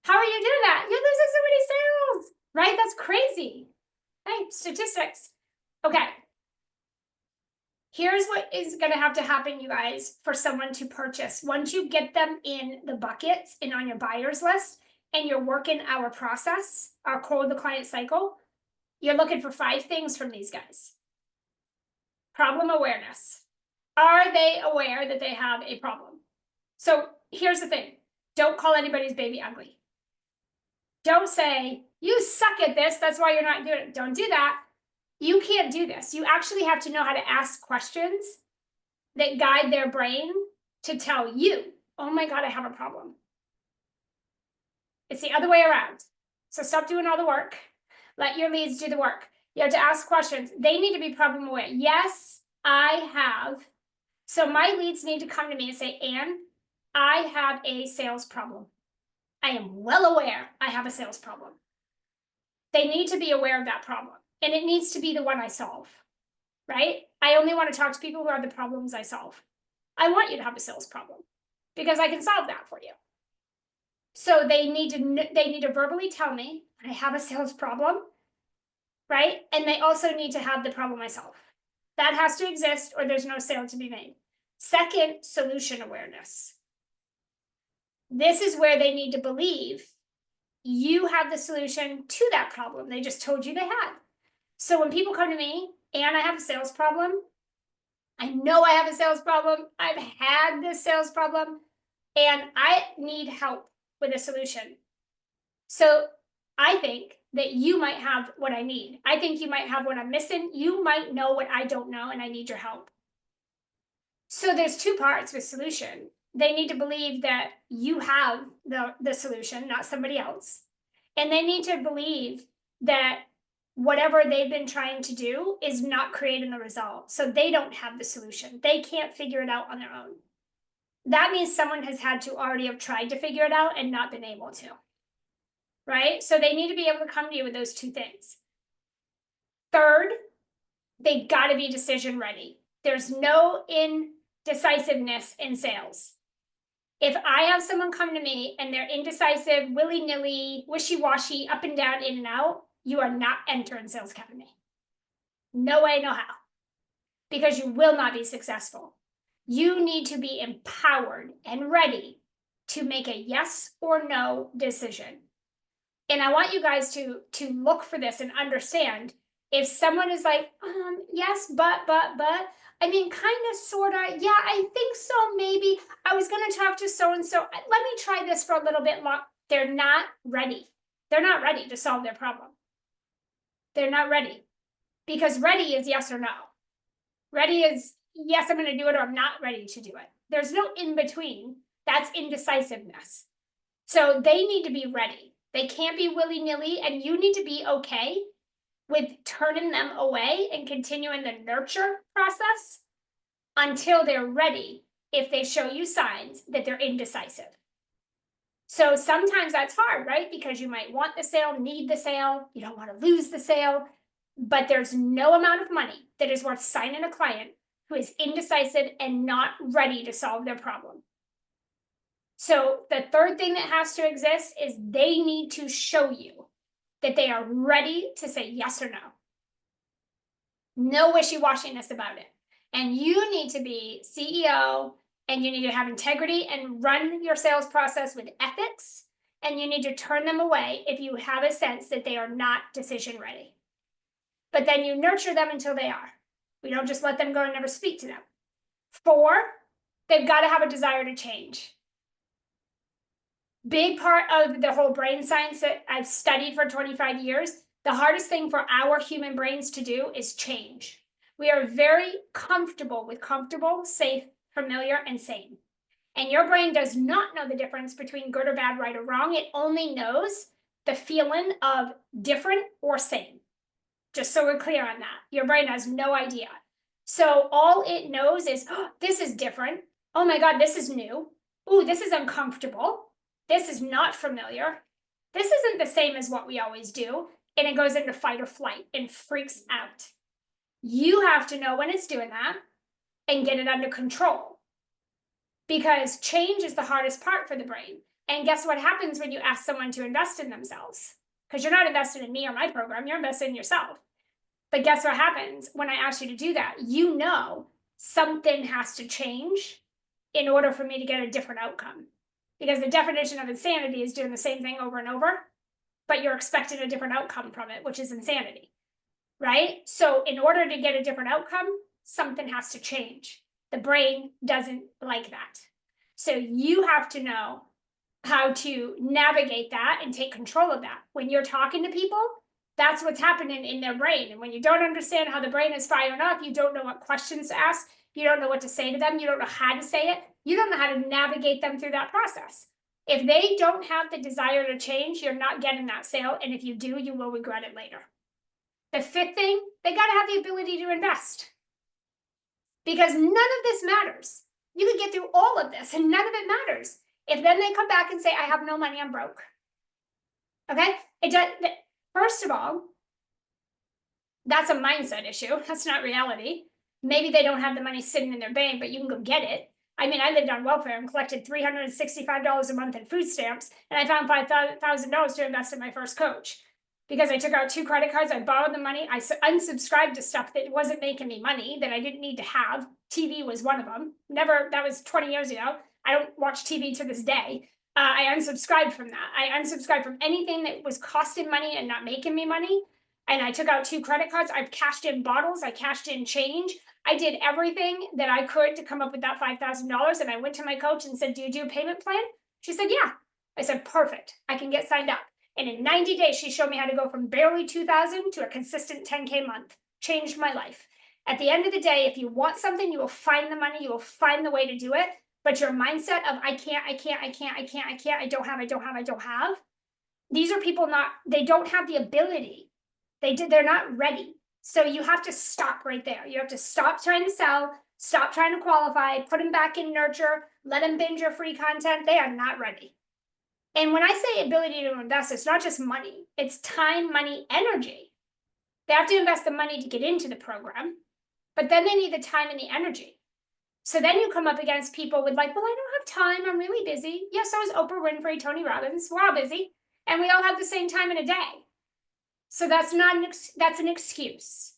How are you doing that? You're losing so many sales, right? That's crazy. Hey, statistics. Okay. Here's what is going to have to happen, you guys, for someone to purchase. Once you get them in the buckets and on your buyers list, and you're working our process, our Code the Client cycle, you're looking for 5 things from these guys. Problem awareness. Are they aware that they have a problem? So here's the thing. Don't call anybody's baby ugly. Don't say, you suck at this, that's why you're not doing it. Don't do that. You can't do this. You actually have to know how to ask questions that guide their brain to tell you, oh my God, I have a problem. It's the other way around. So stop doing all the work. Let your leads do the work. You have to ask questions. They need to be problem aware. Yes, I have. So my leads need to come to me and say, Anne, I have a sales problem. I am well aware I have a sales problem. They need to be aware of that problem. And it needs to be the one I solve, right? I only want to talk to people who have the problems I solve. I want you to have a sales problem because I can solve that for you. So they need to verbally tell me I have a sales problem, right? And they also need to have the problem I solve. That has to exist or there's no sale to be made. Second, solution awareness. This is where they need to believe you have the solution to that problem they just told you they had. So when people come to me and I have a sales problem, I know I have a sales problem, I've had this sales problem, and I need help with a solution. So I think that you might have what I need. I think you might have what I'm missing. You might know what I don't know, and I need your help. So there's 2 parts with solution. They need to believe that you have the solution, not somebody else. And they need to believe that whatever they've been trying to do is not creating the result. So they don't have the solution. They can't figure it out on their own. That means someone has had to already have tried to figure it out and not been able to. Right? So they need to be able to come to you with those 2 things. Third, they got to be decision ready. There's no indecisiveness in sales. If I have someone come to me and they're indecisive, willy-nilly, wishy-washy, up and down, in and out, you are not entering Sales Academy. No way, no how. Because you will not be successful. You need to be empowered and ready to make a yes or no decision. And I want you guys to look for this and understand if someone is like, yes, but, I mean, kind of, sort of, yeah, I think so, maybe. I was going to talk to so-and-so. Let me try this for a little bit long. They're not ready. They're not ready to solve their problem. They're not ready. Because ready is yes or no. Ready is, yes, I'm going to do it, or I'm not ready to do it. There's no in between. That's indecisiveness. So they need to be ready. They can't be willy-nilly, and you need to be okay with turning them away and continuing the nurture process until they're ready if they show you signs that they're indecisive. So sometimes that's hard, right? Because you might want the sale, need the sale, you don't want to lose the sale, but there's no amount of money that is worth signing a client who is indecisive and not ready to solve their problem. So the third thing that has to exist is they need to show you that they are ready to say yes or no. No wishy-washiness about it. And you need to be CEO, and you need to have integrity and run your sales process with ethics, and you need to turn them away if you have a sense that they are not decision ready. But then you nurture them until they are. We don't just let them go and never speak to them. 4, they've got to have a desire to change. Big part of the whole brain science that I've studied for 25 years, the hardest thing for our human brains to do is change. We are very comfortable with comfortable, safe, familiar, and sane. And your brain does not know the difference between good or bad, right or wrong. It only knows the feeling of different or same. Just so we're clear on that. Your brain has no idea. So all it knows is, oh, this is different. Oh my God, this is new. Ooh, this is uncomfortable. This is not familiar. This isn't the same as what we always do. And it goes into fight or flight and freaks out. You have to know when it's doing that and get it under control. Because change is the hardest part for the brain. And guess what happens when you ask someone to invest in themselves? Because you're not invested in me or my program, you're invested in yourself. But guess what happens when I ask you to do that? You know something has to change in order for me to get a different outcome. Because the definition of insanity is doing the same thing over and over, but you're expecting a different outcome from it, which is insanity, right? So in order to get a different outcome, something has to change. The brain doesn't like that. So you have to know how to navigate that and take control of that. When you're talking to people, that's what's happening in their brain. And when you don't understand how the brain is firing up, you don't know what questions to ask, you don't know what to say to them, you don't know how to say it, you don't know how to navigate them through that process. If they don't have the desire to change, you're not getting that sale. And if you do, you will regret it later. The 5th thing, they got to have the ability to invest. Because none of this matters. You could get through all of this and none of it matters. If then they come back and say, I have no money, I'm broke. Okay? First of all, that's a mindset issue. That's not reality. Maybe they don't have the money sitting in their bank, but you can go get it. I mean, I lived on welfare and collected $365 a month in food stamps, and I found $5,000 to invest in my first coach. Because I took out 2 credit cards, I borrowed the money, I unsubscribed to stuff that wasn't making me money, that I didn't need to have. TV was one of them. That was 20 years ago. I don't watch TV to this day. I unsubscribed from that. I unsubscribed from anything that was costing money and not making me money. And I took out 2 credit cards. I've cashed in bottles. I cashed in change. I did everything that I could to come up with that $5,000. And I went to my coach and said, do you do a payment plan? She said, yeah. I said, perfect. I can get signed up. And in 90 days, she showed me how to go from barely 2,000 to a consistent 10K month. Changed my life. At the end of the day, if you want something, you will find the money. You will find the way to do it. But your mindset of I can't, I don't have. These are people they don't have the ability. They're not ready. So you have to stop right there. You have to stop trying to sell, stop trying to qualify, put them back in nurture, let them binge your free content. They are not ready. And when I say ability to invest, it's not just money. It's time, money, energy. They have to invest the money to get into the program, but then they need the time and the energy. So then you come up against people with like, well, I don't have time. I'm really busy. Yes, so is Oprah Winfrey, Tony Robbins. We're all busy and we all have the same time in a day. So that's an excuse.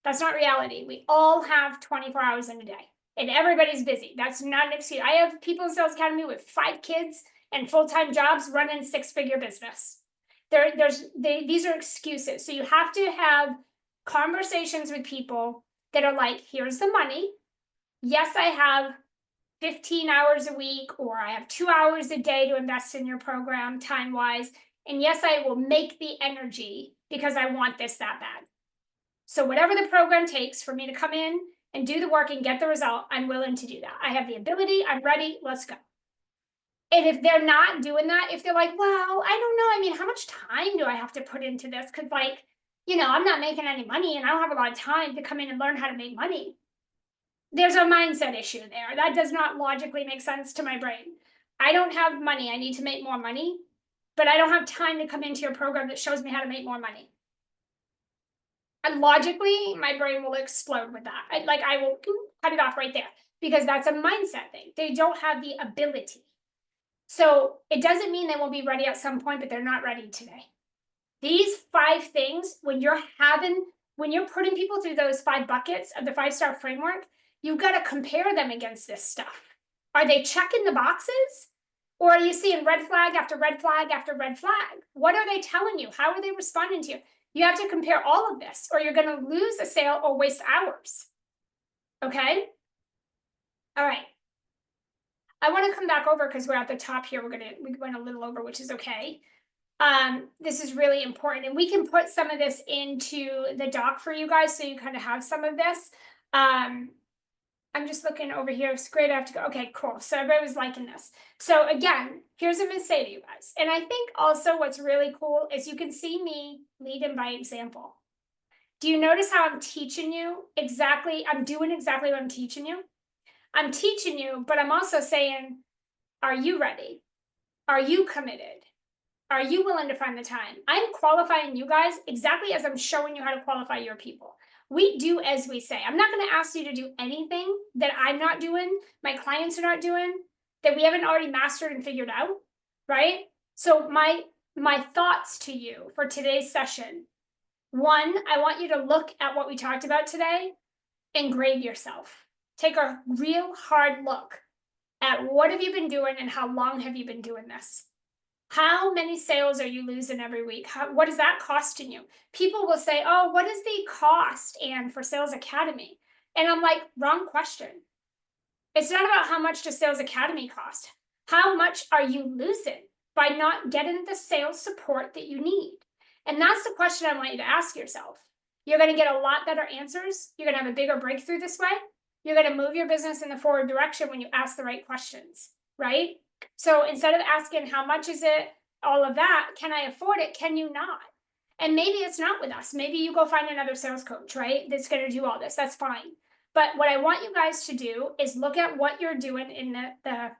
That's not reality. We all have 24 hours in a day and everybody's busy. That's not an excuse. I have people in Sales Academy with 5 kids and full-time jobs running 6-figure business. These are excuses. So you have to have conversations with people that are like, here's the money. Yes, I have 15 hours a week, or I have 2 hours a day to invest in your program time-wise. And yes, I will make the energy because I want this that bad. So whatever the program takes for me to come in and do the work and get the result, I'm willing to do that. I have the ability, I'm ready, let's go. And if they're not doing that, if they're like, well, I don't know, I mean, how much time do I have to put into this? Because like, I'm not making any money and I don't have a lot of time to come in and learn how to make money. There's a mindset issue there. That does not logically make sense to my brain. I don't have money. I need to make more money, but I don't have time to come into your program that shows me how to make more money. And logically, my brain will explode with that. I will cut it off right there because that's a mindset thing. They don't have the ability. So it doesn't mean they won't be ready at some point, but they're not ready today. These 5 things, when you're putting people through those 5 buckets of the 5-star framework, you've got to compare them against this stuff. Are they checking the boxes? Or are you seeing red flag after red flag after red flag? What are they telling you? How are they responding to you? You have to compare all of this or you're going to lose a sale or waste hours. Okay. All right. I want to come back over because we're at the top here. We went a little over, which is okay. This is really important, and we can put some of this into the doc for you guys so you kind of have some of this. I'm just looking over here. It's great. I have to go. Okay, cool. So everybody was liking this. So again, here's what I'm going to say to you guys. And I think also what's really cool is you can see me leading by example. Do you notice how I'm teaching you exactly? I'm doing exactly what I'm teaching you. I'm teaching you, but I'm also saying, are you ready? Are you committed? Are you willing to find the time? I'm qualifying you guys exactly as I'm showing you how to qualify your people. We do as we say. I'm not going to ask you to do anything that I'm not doing, my clients are not doing, that we haven't already mastered and figured out, right? So my thoughts to you for today's session. One, I want you to look at what we talked about today and grade yourself. Take a real hard look at what have you been doing and how long have you been doing this? How many sales are you losing every week? What is that costing you? People will say, oh, what is the cost, Anne, for Sales Academy? And I'm like, wrong question. It's not about how much does Sales Academy cost. How much are you losing by not getting the sales support that you need? And that's the question I want you to ask yourself. You're going to get a lot better answers. You're going to have a bigger breakthrough this way. You're going to move your business in the forward direction when you ask the right questions, right? So instead of asking how much is it, all of that, can I afford it? Can you not? And maybe it's not with us. Maybe you go find another sales coach, right? That's going to do all this. That's fine. But what I want you guys to do is look at what you're doing in the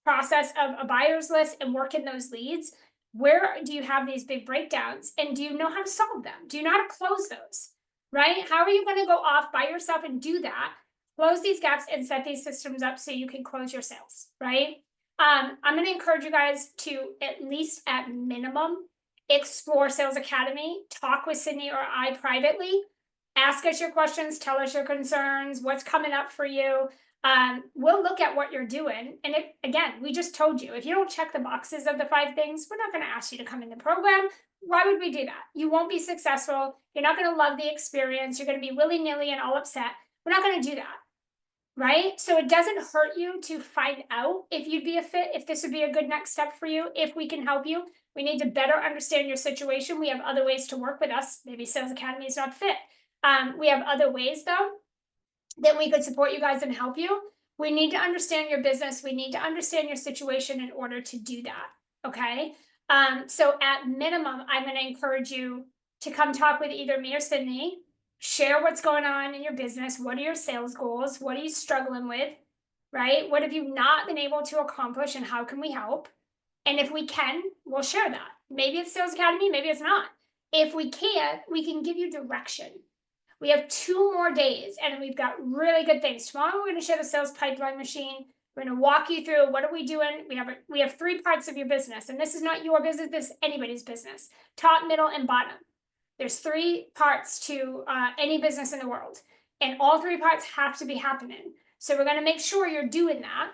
process of a buyer's list and working those leads. Where do you have these big breakdowns? And do you know how to solve them? Do you know how to close those, right? How are you going to go off by yourself and do that? Close these gaps and set these systems up so you can close your sales, right? I'm going to encourage you guys to, at least at minimum, explore Sales Academy, talk with Sydney or I privately, ask us your questions, tell us your concerns, what's coming up for you. We'll look at what you're doing. And again, we just told you, if you don't check the boxes of the 5 things, we're not going to ask you to come in the program. Why would we do that? You won't be successful. You're not going to love the experience. You're going to be willy-nilly and all upset. We're not going to do that. Right? So it doesn't hurt you to find out if you'd be a fit, if this would be a good next step for you, if we can help you. We need to better understand your situation. We have other ways to work with us. Maybe Sales Academy is not fit. We have other ways though that we could support you guys and help you. We need to understand your business. We need to understand your situation in order to do that. Okay. So at minimum, I'm going to encourage you to come talk with either me or Sydney. Share what's going on in your business. What are your sales goals? What are you struggling with, right? What have you not been able to accomplish and how can we help? And if we can, we'll share that. Maybe it's Sales Academy, maybe it's not. If we can't, we can give you direction. We have 2 more days and we've got really good things. Tomorrow, we're going to share the sales pipeline machine. We're going to walk you through what are we doing. We have 3 parts of your business, and this is not your business. This is anybody's business. Top, middle, and bottom. There's 3 parts to any business in the world, and all 3 parts have to be happening. So we're going to make sure you're doing that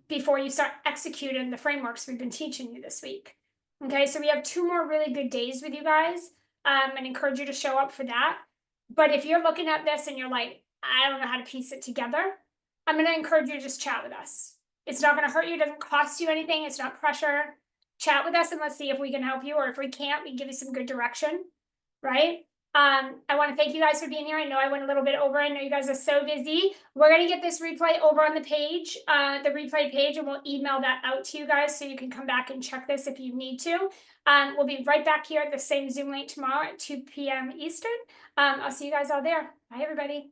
before you start executing the frameworks we've been teaching you this week. Okay, so we have 2 more really good days with you guys, and encourage you to show up for that. But if you're looking at this and you're like, I don't know how to piece it together, I'm going to encourage you to just chat with us. It's not going to hurt you. It doesn't cost you anything. It's not pressure. Chat with us and let's see if we can help you, or if we can't, we can give you some good direction. Right? I want to thank you guys for being here. I know I went a little bit over. I know you guys are so busy. We're going to get this replay over on the page, the replay page, and we'll email that out to you guys so you can come back and check this if you need to. We'll be right back here at the same Zoom link tomorrow at 2 p.m. Eastern. I'll see you guys all there. Bye, everybody.